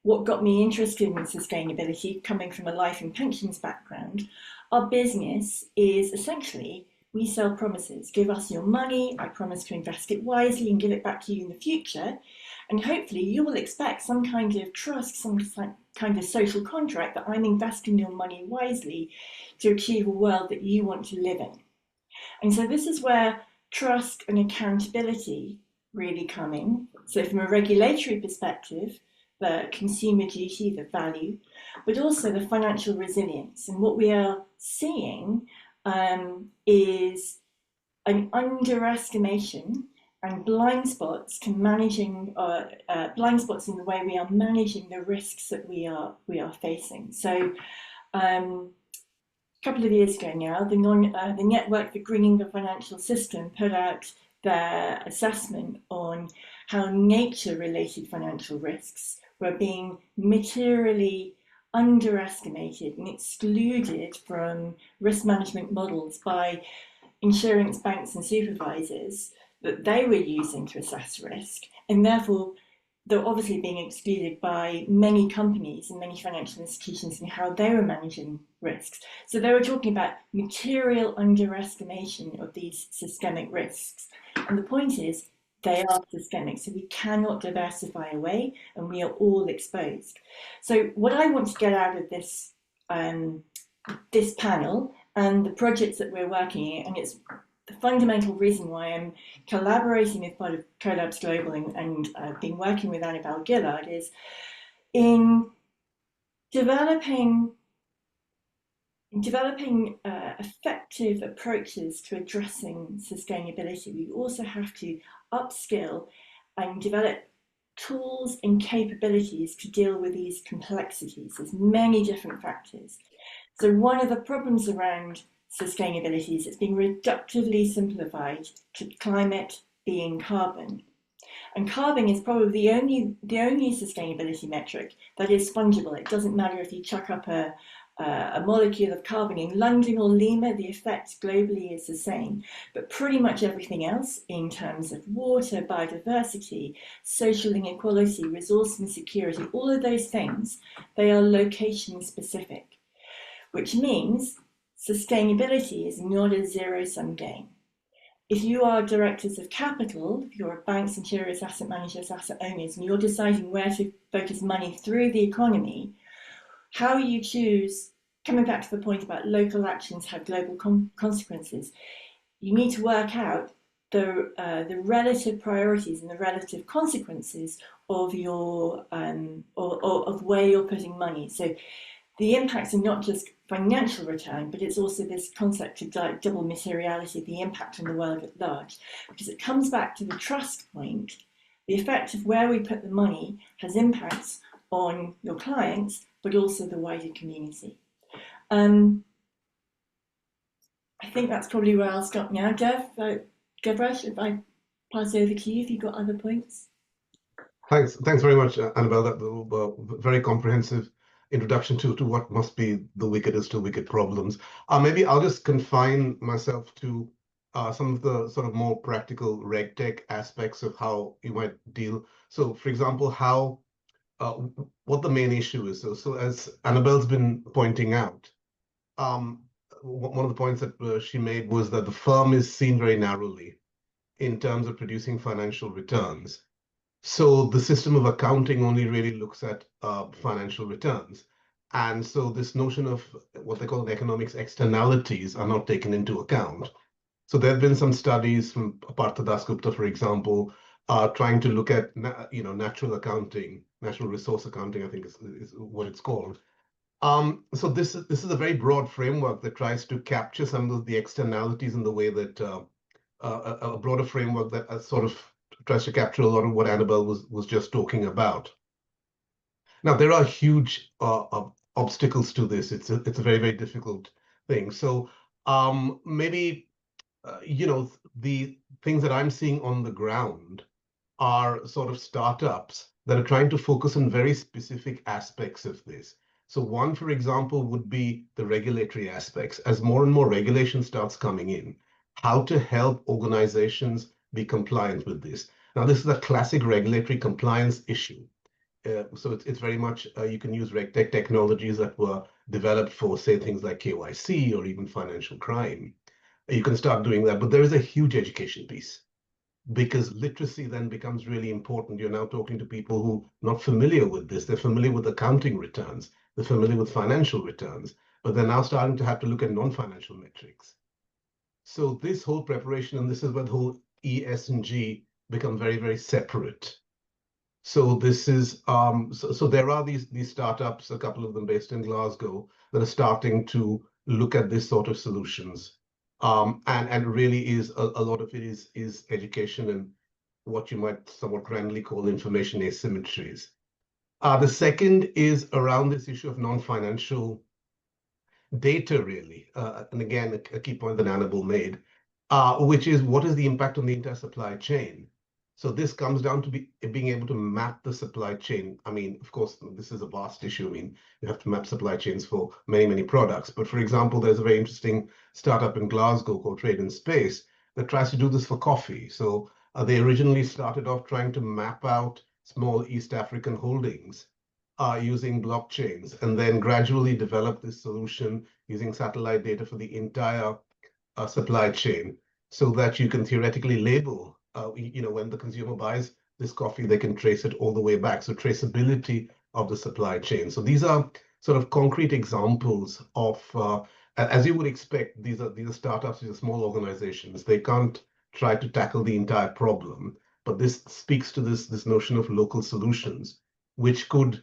what got me interested in sustainability, coming from a life and pensions background, our business is essentially, we sell promises. Give us your money, I promise to invest it wisely and give it back to you in the future. And hopefully you will expect some kind of trust, some kind of social contract that I'm investing your money wisely to achieve a world that you want to live in. And so this is where trust and accountability really come in. So from a regulatory perspective, the consumer duty, the value, but also the financial resilience. And what we are seeing is an underestimation and blind spots to managing blind spots in the way we are managing the risks that we are facing. So a couple of years ago now, the Network for Greening the Financial System put out their assessment on how nature-related financial risks were being materially underestimated and excluded from risk management models by insurance banks and supervisors that they were using to assess risk, and therefore they're obviously being excluded by many companies and many financial institutions in how they were managing risks. So they were talking about material underestimation of these systemic risks, and the point is they are systemic, so we cannot diversify away, and we are all exposed. So what I want to get out of this this panel and the projects that we're working in, and it's the fundamental reason why I'm collaborating as part of CoLabs Global and I've been working with Annabel Gillard, is in developing effective approaches to addressing sustainability. We also have to upskill and develop tools and capabilities to deal with these complexities. There's many different factors. So one of the problems around sustainability is it's been reductively simplified to climate being carbon. And carbon is probably the only sustainability metric that is fungible. It doesn't matter if you chuck up a molecule of carbon in London or Lima, the effect globally is the same. But pretty much everything else in terms of water, biodiversity, social inequality, resource insecurity, all of those things, they are location specific, which means sustainability is not a zero-sum game. If you are directors of capital, if you're banks, insurers, asset managers, asset owners, and you're deciding where to focus money through the economy, how you choose, coming back to the point about local actions have global consequences, you need to work out the relative priorities and the relative consequences of your of where you're putting money. So the impacts are not just financial return, but it's also this concept of double materiality, the impact on the world at large, because it comes back to the trust point. The effect of where we put the money has impacts on your clients, but also the wider community. I think that's probably where I'll stop now. Devraj, if I pass over to you, if you've got other points. Thanks very much, Annabel. That was very comprehensive introduction to what must be the wickedest of wicked problems. Maybe I'll just confine myself to some of the sort of more practical RegTech aspects of how you might deal. So, for example, how what the main issue is. So as Annabel's been pointing out, one of the points that she made was that the firm is seen very narrowly in terms of producing financial returns. So the system of accounting only really looks at financial returns. And so this notion of what they call in economics externalities are not taken into account. So there have been some studies from Partha Dasgupta, for example, trying to look at natural accounting, natural resource accounting, I think is what it's called. So this is a very broad framework that tries to capture some of the externalities in the way that a broader framework that sort of tries to capture a lot of what Annabel was just talking about. Now there are huge obstacles to this. It's a very, very difficult thing. So maybe the things that I'm seeing on the ground are sort of startups that are trying to focus on very specific aspects of this. So one, for example, would be the regulatory aspects. As more and more regulation starts coming in, how to help organizations be compliant with this. Now, this is a classic regulatory compliance issue. So it's very much, you can use RegTech technologies that were developed for, say, things like KYC or even financial crime. You can start doing that, but there is a huge education piece, because literacy then becomes really important. You're now talking to people who are not familiar with this. They're familiar with accounting returns. They're familiar with financial returns, but they're now starting to have to look at non-financial metrics. So this whole preparation, and this is where the whole E, S, and G become very, very separate. So this is so there are these startups, a couple of them based in Glasgow, that are starting to look at this sort of solutions. And really is a lot of it is education and what you might somewhat grandly call information asymmetries. The second is around this issue of non-financial data, really. And again, a key point that Annabel made, which is what is the impact on the entire supply chain? So this comes down to being able to map the supply chain. I mean, of course, this is a vast issue. I mean, you have to map supply chains for many, many products. But for example, there's a very interesting startup in Glasgow called Trade in Space that tries to do this for coffee. So they originally started off trying to map out small East African holdings using blockchains, and then gradually developed this solution using satellite data for the entire supply chain, so that you can theoretically label, when the consumer buys this coffee, they can trace it all the way back. So traceability of the supply chain. So these are sort of concrete examples of, as you would expect, these are startups, these are small organizations. They can't try to tackle the entire problem, but this speaks to this notion of local solutions, which could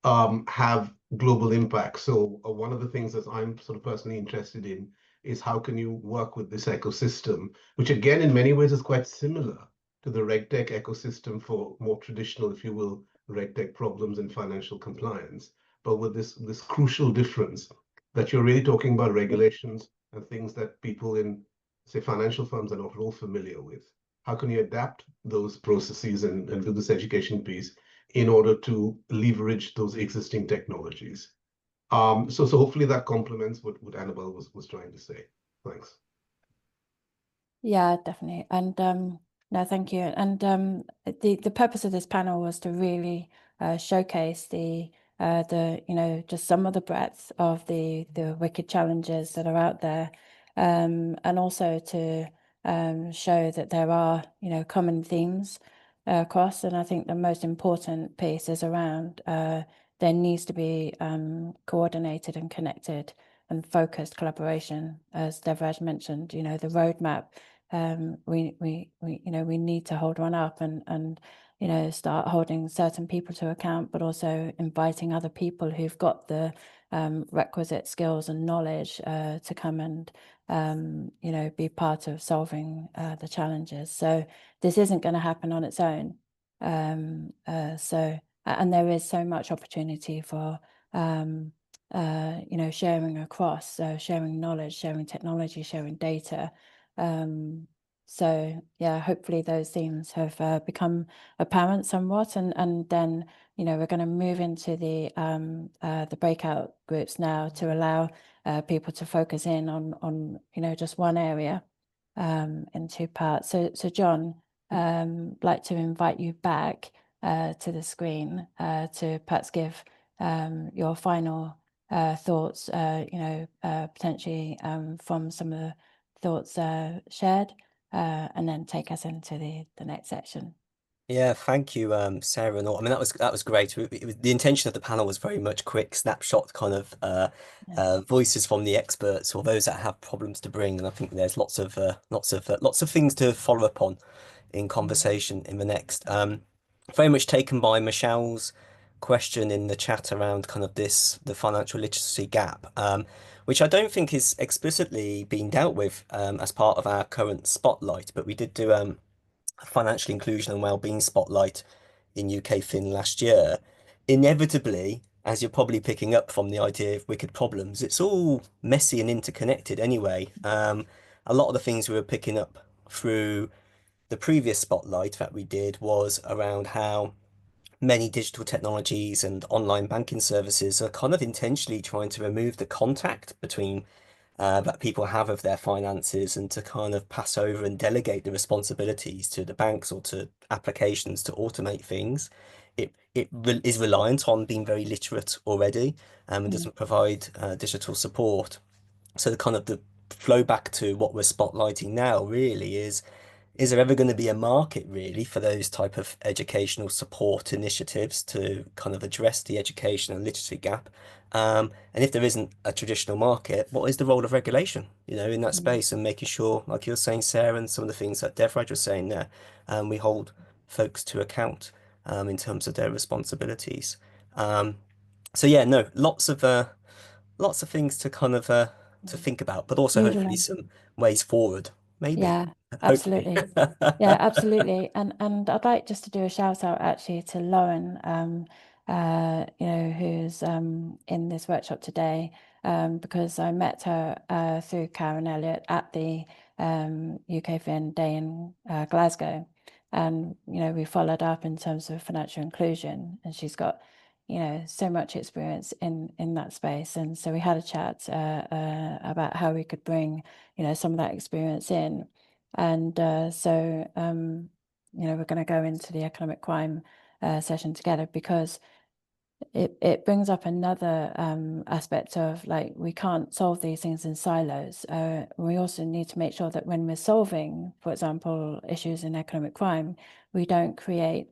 have global impact. So one of the things that I'm sort of personally interested in is how can you work with this ecosystem, which again, in many ways is quite similar to the RegTech ecosystem for more traditional, if you will, RegTech problems in financial compliance, but with this crucial difference that you're really talking about regulations and things that people in, say, financial firms are not at all familiar with. How can you adapt those processes and do this education piece in order to leverage those existing technologies? So hopefully that complements what Annabel was trying to say. Thanks. Yeah, definitely. And no, thank you. And the purpose of this panel was to really showcase the just some of the breadth of the wicked challenges that are out there, and also to show that there are common themes across. And I think the most important piece is around there needs to be coordinated and connected and focused collaboration, as Devraj mentioned. The roadmap. We need to hold one up and start holding certain people to account, but also inviting other people who've got the requisite skills and knowledge to come and be part of solving the challenges. So this isn't going to happen on its own. And there is so much opportunity for sharing across, so sharing knowledge, sharing technology, sharing data. So yeah, hopefully those themes have become apparent somewhat, and then we're going to move into the breakout groups now to allow people to focus in on just one area in two parts. So John, like to invite you back to the screen to perhaps give your final thoughts, potentially from some of the thoughts shared, and then take us into the next section. Yeah, thank you, Sarah. And all. I mean, that was great. The intention of the panel was very much quick snapshot kind of voices from the experts or those that have problems to bring. And I think there's lots of things to follow up on in conversation in the next. Very much taken by Michelle's question in the chat around kind of the financial literacy gap, which I don't think is explicitly being dealt with as part of our current spotlight, but we did do a financial inclusion and wellbeing spotlight in UKFin last year. Inevitably, as you're probably picking up from the idea of wicked problems, it's all messy and interconnected anyway. A lot of the things we were picking up through the previous spotlight that we did was around how many digital technologies and online banking services are kind of intentionally trying to remove the contact between that people have of their finances and to kind of pass over and delegate the responsibilities to the banks or to applications to automate things. It is reliant on being very literate already and doesn't provide digital support. So the flow back to what we're spotlighting now really is there ever going to be a market really for those type of educational support initiatives to kind of address the education and literacy gap? And if there isn't a traditional market, what is the role of regulation, in that space and making sure, like you're saying, Sarah, and some of the things that Devraj was saying there, we hold folks to account in terms of their responsibilities. So yeah, no, lots of things to kind of to think about, but also hopefully some ways forward, maybe. Yeah, Hopefully. absolutely. Yeah, absolutely. And I'd like just to do a shout out actually to Lauren, who's in this workshop today, because I met her through Karen Elliott at the UKFin Day in Glasgow. And, we followed up in terms of financial inclusion, and she's got, so much experience in that space. And so we had a chat about how we could bring, some of that experience in. And so, we're going to go into the economic crime session together because it brings up another aspect of like, we can't solve these things in silos. We also need to make sure that when we're solving, for example, issues in economic crime, we don't create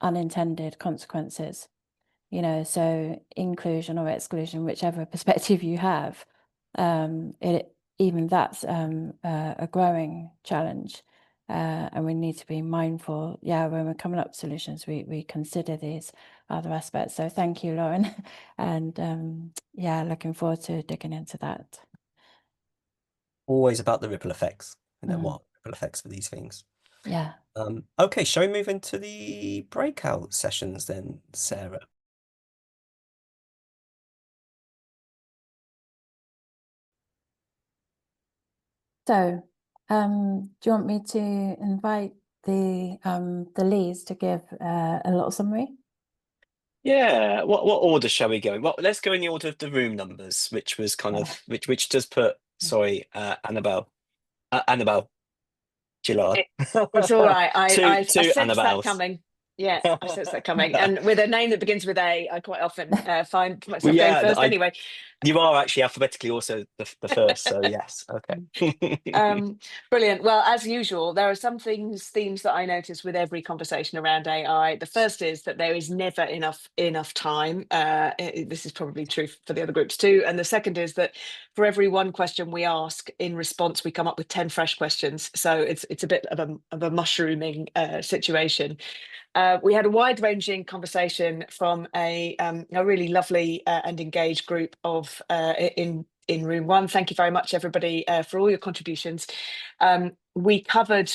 unintended consequences. So inclusion or exclusion, whichever perspective you have, even that's a growing challenge. And we need to be mindful, when we're coming up with solutions, we consider these other aspects. So thank you, Lauren. And looking forward to digging into that. Always about the ripple effects, what ripple effects for these things. Yeah. Okay, shall we move into the breakout sessions then, Sarah? So, do you want me to invite the leads to give a little summary? Yeah. What order shall we go in? Well, let's go in the order of the room numbers, which was kind of which does put Annabel Gillard. It's all right. I sensed that Annabelles. coming. Yeah, I sensed that coming. And with a name that begins with A, I quite often find myself going first anyway. You are actually alphabetically also the first, so yes. Okay. Brilliant. Well, as usual, there are some themes that I notice with every conversation around AI. The first is that there is never enough time. This is probably true for the other groups too. And the second is that for every one question we ask, in response, we come up with 10 fresh questions. So it's a bit of a mushrooming situation. We had a wide-ranging conversation from a really lovely and engaged group of in room one. Thank you very much, everybody, for all your contributions. We covered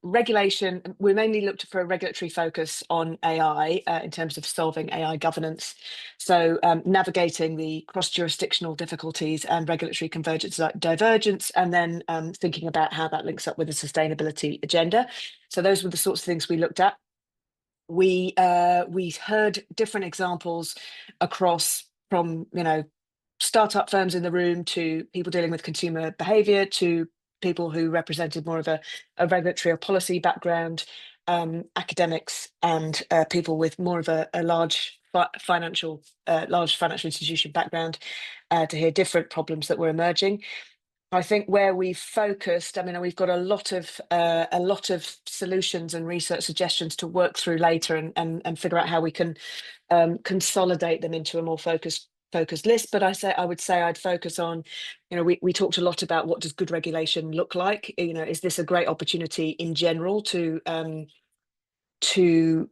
regulation. We mainly looked for a regulatory focus on AI in terms of solving AI governance. So navigating the cross-jurisdictional difficulties and regulatory convergence, divergence, and then thinking about how that links up with the sustainability agenda. So those were the sorts of things we looked at. We heard different examples across from, startup firms in the room to people dealing with consumer behavior to people who represented more of a regulatory or policy background, academics and people with more of a large financial, large financial institution background, to hear different problems that were emerging. I think where we've focused, I mean, we've got a lot of solutions and research suggestions to work through later and figure out how we can consolidate them into a more focused list. But I would say I'd focus on, we talked a lot about what does good regulation look like. Is this a great opportunity in general to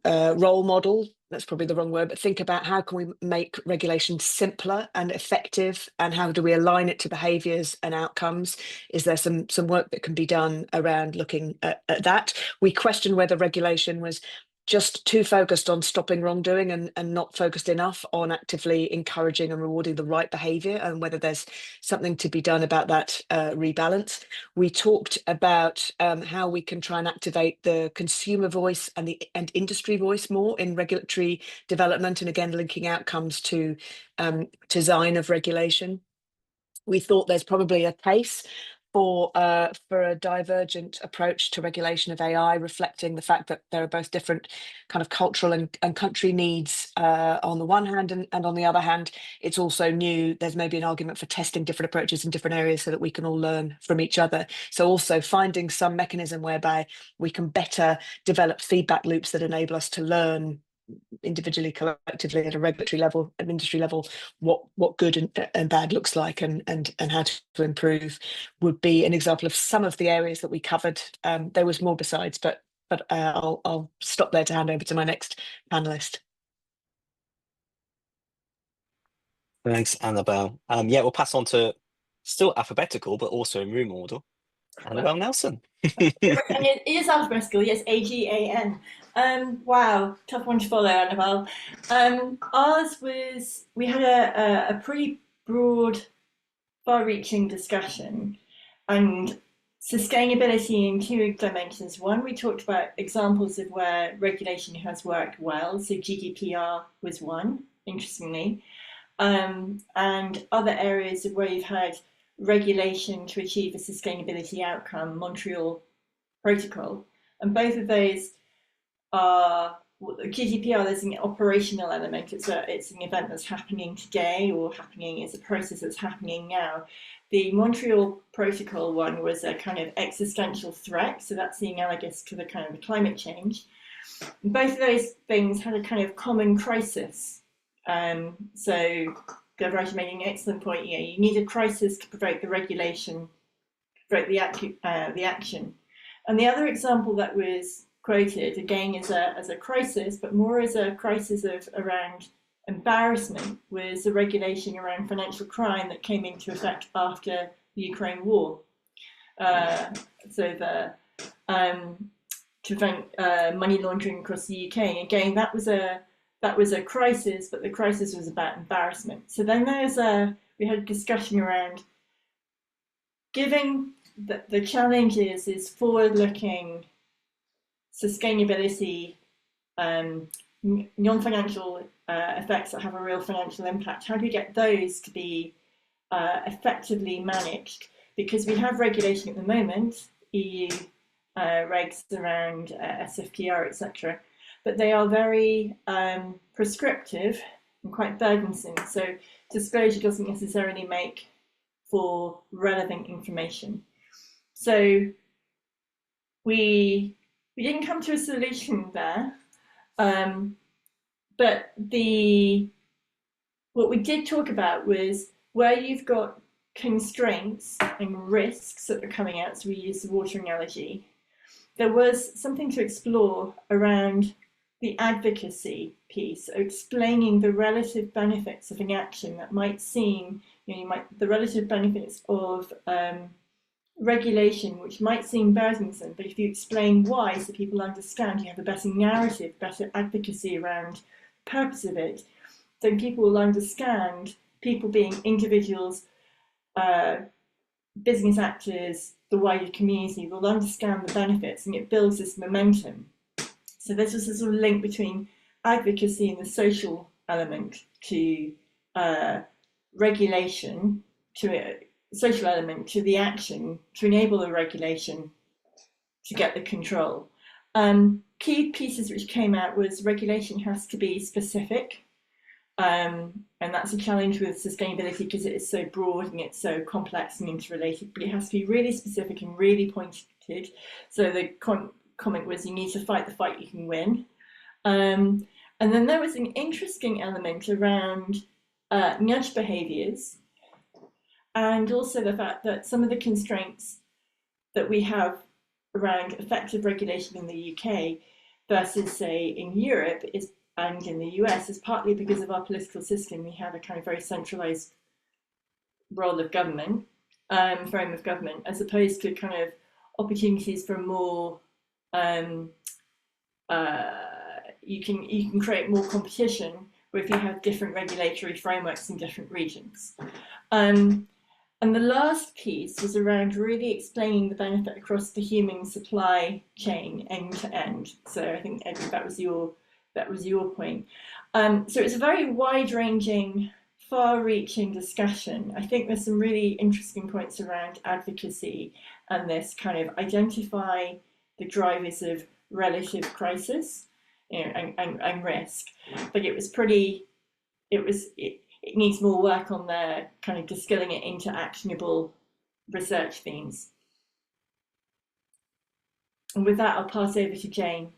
role model? That's probably the wrong word, but think about how can we make regulation simpler and effective, and how do we align it to behaviours and outcomes? Is there some work that can be done around looking at that? We questioned whether regulation was just too focused on stopping wrongdoing and not focused enough on actively encouraging and rewarding the right behaviour, and whether there's something to be done about that rebalance. We talked about how we can try and activate the consumer voice and industry voice more in regulatory development, and again linking outcomes to design of regulation. We thought there's probably a case for a divergent approach to regulation of AI, reflecting the fact that there are both different kind of cultural and country needs on the one hand, and on the other hand, it's also new. There's maybe an argument for testing different approaches in different areas so that we can all learn from each other. So also finding some mechanism whereby we can better develop feedback loops that enable us to learn individually, collectively, at a regulatory level, an industry level, what good and bad looks like, and how to improve, would be an example of some of the areas that we covered. There was more besides, but I'll stop there to hand over to my next panelist. Thanks, Annabel. Yeah, we'll pass on to, still alphabetical, but also in room order, Annabel Nelson. And it is alphabetical, yes, AGAN. Wow, tough one to follow, Annabel. Ours was, we had a pretty broad, far-reaching discussion, and sustainability in two dimensions. One, we talked about examples of where regulation has worked well, so GDPR was one, interestingly, and other areas of where you've had regulation to achieve a sustainability outcome, Montreal Protocol, and both of those are GDPR. There's an operational element. It's an event that's happening today, or happening as a process that's happening now. The Montreal Protocol one was a kind of existential threat, so that's the analogous to the kind of the climate change. And both of those things had a kind of common crisis. So Devraj made an excellent point. You need a crisis to provoke the regulation, provoke the action. And the other example that was quoted, again, as a crisis, but more as a crisis around embarrassment, was the regulation around financial crime that came into effect after the Ukraine war. To prevent money laundering across the UK. And again, that was a crisis, but the crisis was about embarrassment. So then we had a discussion around giving the challenge is forward-looking sustainability, non-financial effects that have a real financial impact. How do we get those to be effectively managed? Because we have regulation at the moment, EU regs around SFTR, etc., but they are very prescriptive and quite burdensome. So disclosure doesn't necessarily make for relevant information. So we didn't come to a solution there, but what we did talk about was where you've got constraints and risks that are coming out. So we use the water analogy. There was something to explore around the advocacy piece, explaining the relative benefits of an action that might seem, the relative benefits of regulation, which might seem burdensome, but if you explain why, so people understand, you have a better narrative, better advocacy around the purpose of it, then people will understand, people being individuals, business actors, the wider community will understand the benefits, and it builds this momentum. So there's just a sort of link between advocacy and the social element to regulation, to social element to the action to enable the regulation to get the control. Key pieces which came out was regulation has to be specific. And that's a challenge with sustainability because it is so broad and it's so complex and interrelated, but it has to be really specific and really pointed. So the comment was, you need to fight the fight you can win. And then there was an interesting element around nudge behaviors, and also the fact that some of the constraints that we have around effective regulation in the UK versus, say, in Europe and in the US is partly because of our political system. We have a kind of very centralized role of government, frame of government, as opposed to kind of opportunities for more, you can create more competition if you have different regulatory frameworks in different regions. And the last piece was around really explaining the benefit across the human supply chain end to end. So I think, Edward, that was your point. So it's a very wide-ranging, far-reaching discussion. I think there's some really interesting points around advocacy and this kind of identify the drivers of relative crisis, you know, and risk. But it needs more work on their kind of distilling it into actionable research themes. And with that, I'll pass over to Jane.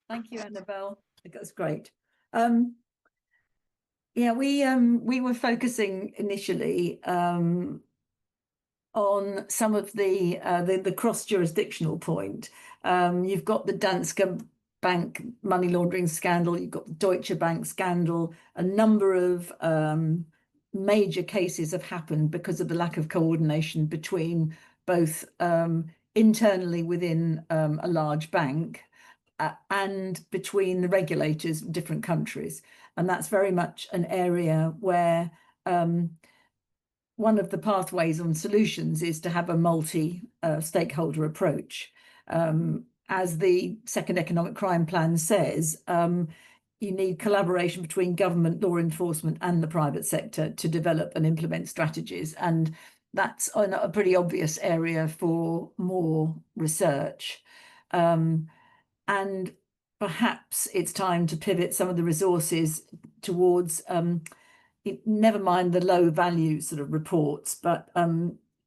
Thank you, Annabel. That's great. Yeah, we were focusing initially on some of the cross-jurisdictional point. You've got the Danske Bank money laundering scandal, you've got the Deutsche Bank scandal. A number of major cases have happened because of the lack of coordination between both internally within a large bank and between the regulators of different countries. And that's very much an area where one of the pathways on solutions is to have a multi-stakeholder approach. As the second economic crime plan says, you need collaboration between government, law enforcement and the private sector to develop and implement strategies. And that's a pretty obvious area for more research. And perhaps it's time to pivot some of the resources towards, never mind the low value sort of reports, but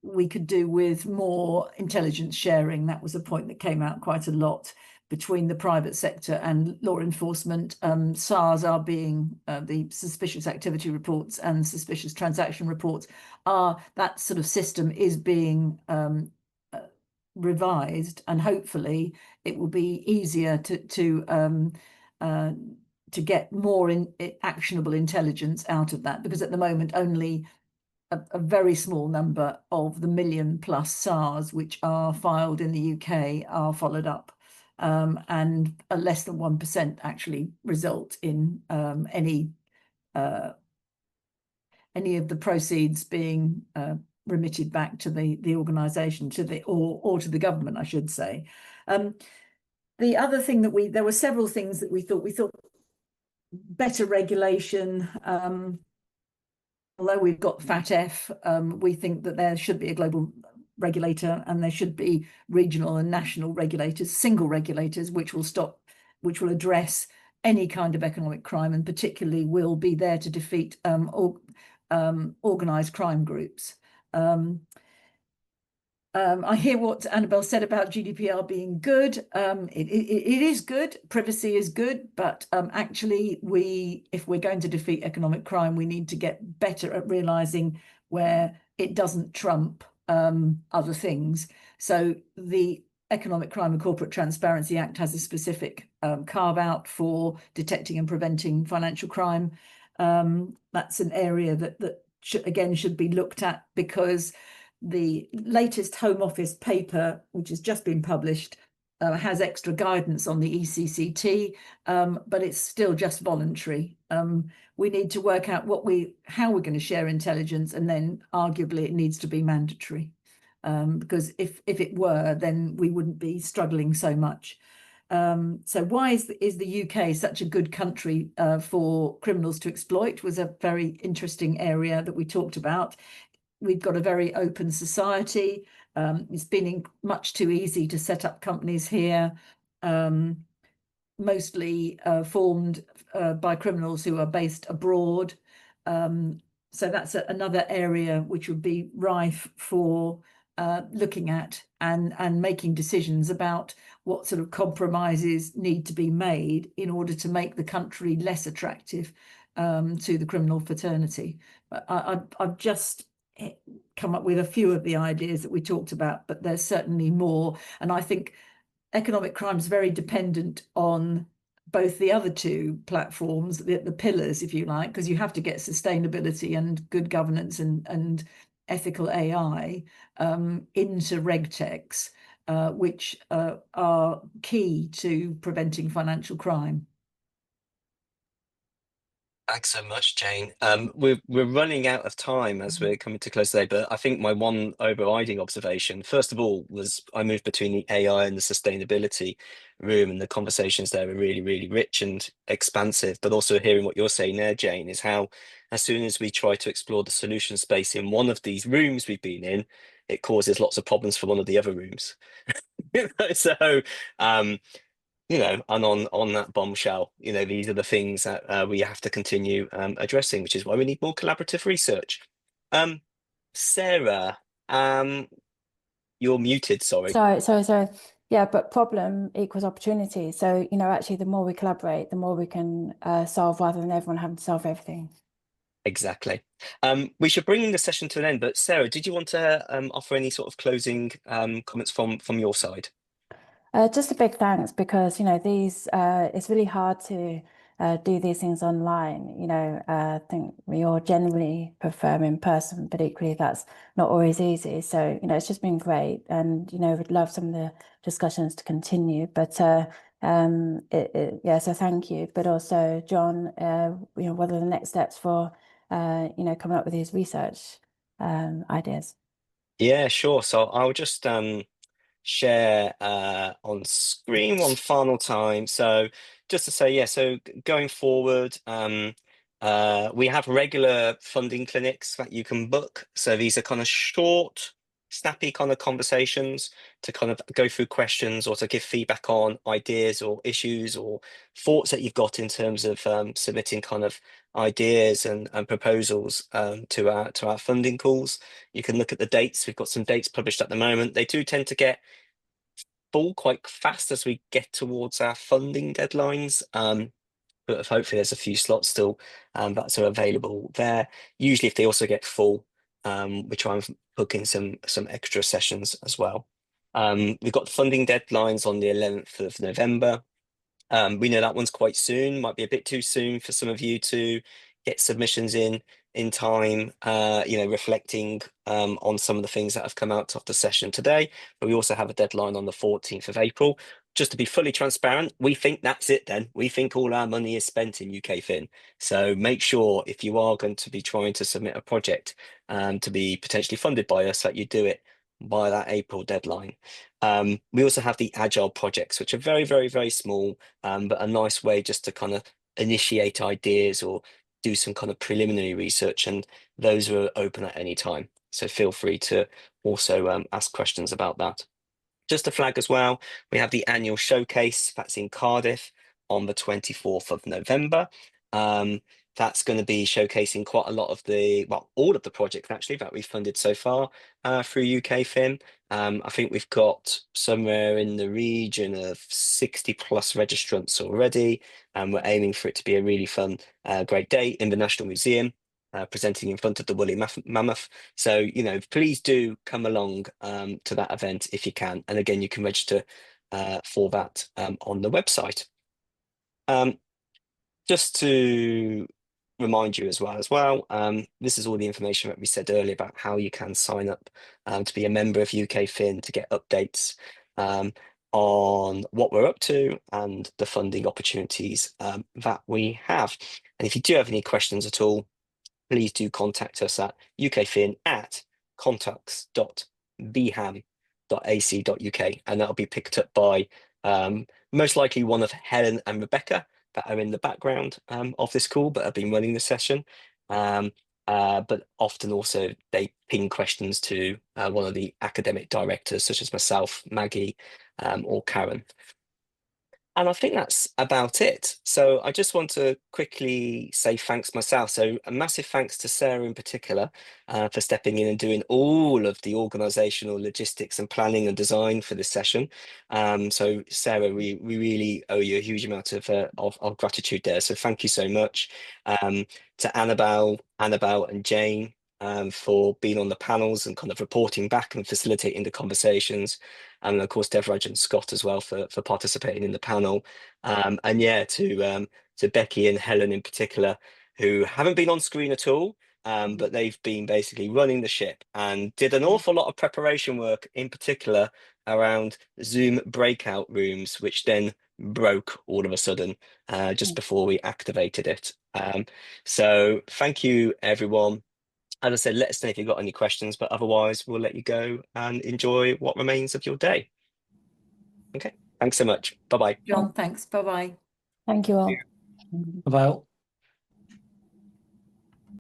we could do with more intelligence sharing. That was a point that came out quite a lot between the private sector and law enforcement. SARS are being the suspicious activity reports and suspicious transaction reports that sort of system is being revised, and hopefully it will be easier to get more actionable intelligence out of that, because at the moment only a very small number of the 1 million+ SARS which are filed in the UK are followed up, and less than 1% actually result in any of the proceeds being remitted back to the organisation, or to the government, I should say. The other thing that there were several things that we thought better regulation. Although we've got FATF, we think that there should be a global regulator, and there should be regional and national regulators, single regulators, which will address any kind of economic crime, and particularly will be there to defeat organised crime groups. I hear what Annabel said about GDPR being good. It is good, privacy is good, but actually if we're going to defeat economic crime, we need to get better at realising where it doesn't trump other things. So the Economic Crime and Corporate Transparency Act has a specific carve out for detecting and preventing financial crime. That's an area that should be looked at, because the latest Home Office paper, which has just been published, has extra guidance on the ECCT, but it's still just voluntary. We need to work out how we're going to share intelligence, and then arguably it needs to be mandatory, because if it were, then we wouldn't be struggling so much. So why is the UK such a good country for criminals to exploit was a very interesting area that we talked about. We've got a very open society. It's been much too easy to set up companies here. mostly formed by criminals who are based abroad. So that's another area which would be rife for looking at and making decisions about what sort of compromises need to be made in order to make the country less attractive to the criminal fraternity. I've just come up with a few of the ideas that we talked about, but there's certainly more. And I think economic crime is very dependent on both the other two platforms, the pillars, if you like, because you have to get sustainability and good governance and ethical AI into RegTechs, which are key to preventing financial crime. Thanks so much, Jane. We're running out of time as we're coming to close today, but I think my one overriding observation, first of all, was I moved between the AI and the sustainability room, and the conversations there are really, really rich and expansive. But also hearing what you're saying there, Jane, is how as soon as we try to explore the solution space in one of these rooms we've been in, it causes lots of problems for one of the other rooms. So you know, and on that bombshell, you know, these are the things that we have to continue addressing, which is why we need more collaborative research. Sarah, you're muted, sorry. Sorry. Yeah, but problem equals opportunity. So, you know, actually, the more we collaborate, the more we can solve rather than everyone having to solve everything. Exactly. We should bring the session to an end, but Sarah, did you want to offer any sort of closing comments from your side? Just a big thanks, because, you know, these it's really hard to do these things online. You know, I think we all generally prefer in person, but equally that's not always easy. So, you know, it's just been great, and, you know, we'd love some of the discussions to continue. But yeah, so thank you. But also, John, you know, what are the next steps for you know, coming up with these research ideas? Yeah, sure. So I'll just share on screen one final time. So just to say, yeah, so going forward, we have regular funding clinics that you can book. So these are kind of short, snappy kind of conversations to kind of go through questions or to give feedback on ideas or issues or thoughts that you've got in terms of submitting kind of ideas and proposals to our funding calls. You can look at the dates. We've got some dates published at the moment. They do tend to get full quite fast as we get towards our funding deadlines. But hopefully there's a few slots still that are available there. Usually if they also get full, we try and book in some extra sessions as well. We've got funding deadlines on the 11th of November. We know that one's quite soon, might be a bit too soon for some of you to get submissions in time, you know, reflecting on some of the things that have come out of the session today. But we also have a deadline on the 14th of April. Just to be fully transparent, we think that's it then. We think all our money is spent in UKFin. So make sure if you are going to be trying to submit a project to be potentially funded by us, that you do it by that April deadline. We also have the agile projects, which are very, very, very small, but a nice way just to kind of initiate ideas or do some kind of preliminary research, and those are open at any time. So feel free to also ask questions about that. Just to flag as well, we have the annual showcase that's in Cardiff on the 24th of November. That's going to be showcasing quite a lot of all of the projects actually that we've funded so far through UKFin. I think we've got somewhere in the region of 60 plus registrants already, and we're aiming for it to be a really fun, great day in the National Museum, presenting in front of the woolly mammoth. So, you know, please do come along to that event if you can. And again, you can register for that on the website. Just to remind you as well, this is all the information that we said earlier about how you can sign up to be a member of UKFin to get updates on what we're up to and the funding opportunities that we have. And if you do have any questions at all, please do contact us at ukfin@contacts.bham.ac.uk, and that'll be picked up by most likely one of Helen and Rebecca that are in the background of this call, but have been running the session. But often also they ping questions to one of the academic directors, such as myself, Maggie, or Karen. And I think that's about it. So I just want to quickly say thanks myself. So a massive thanks to Sarah in particular for stepping in and doing all of the organizational logistics and planning and design for this session. So Sarah, we really owe you a huge amount of gratitude there. So thank you so much. To Annabel and Jane for being on the panels and kind of reporting back and facilitating the conversations. And of course, Devraj and Scott as well for participating in the panel. And yeah, to Becky and Helen in particular, who haven't been on screen at all, but they've been basically running the ship and did an awful lot of preparation work, in particular around Zoom breakout rooms, which then broke all of a sudden just before we activated it. So thank you, everyone. As I said, let us know if you've got any questions, but otherwise we'll let you go and enjoy what remains of your day. Okay, thanks so much. Bye-bye. John, thanks. Bye-bye. Thank you all. Bye-bye.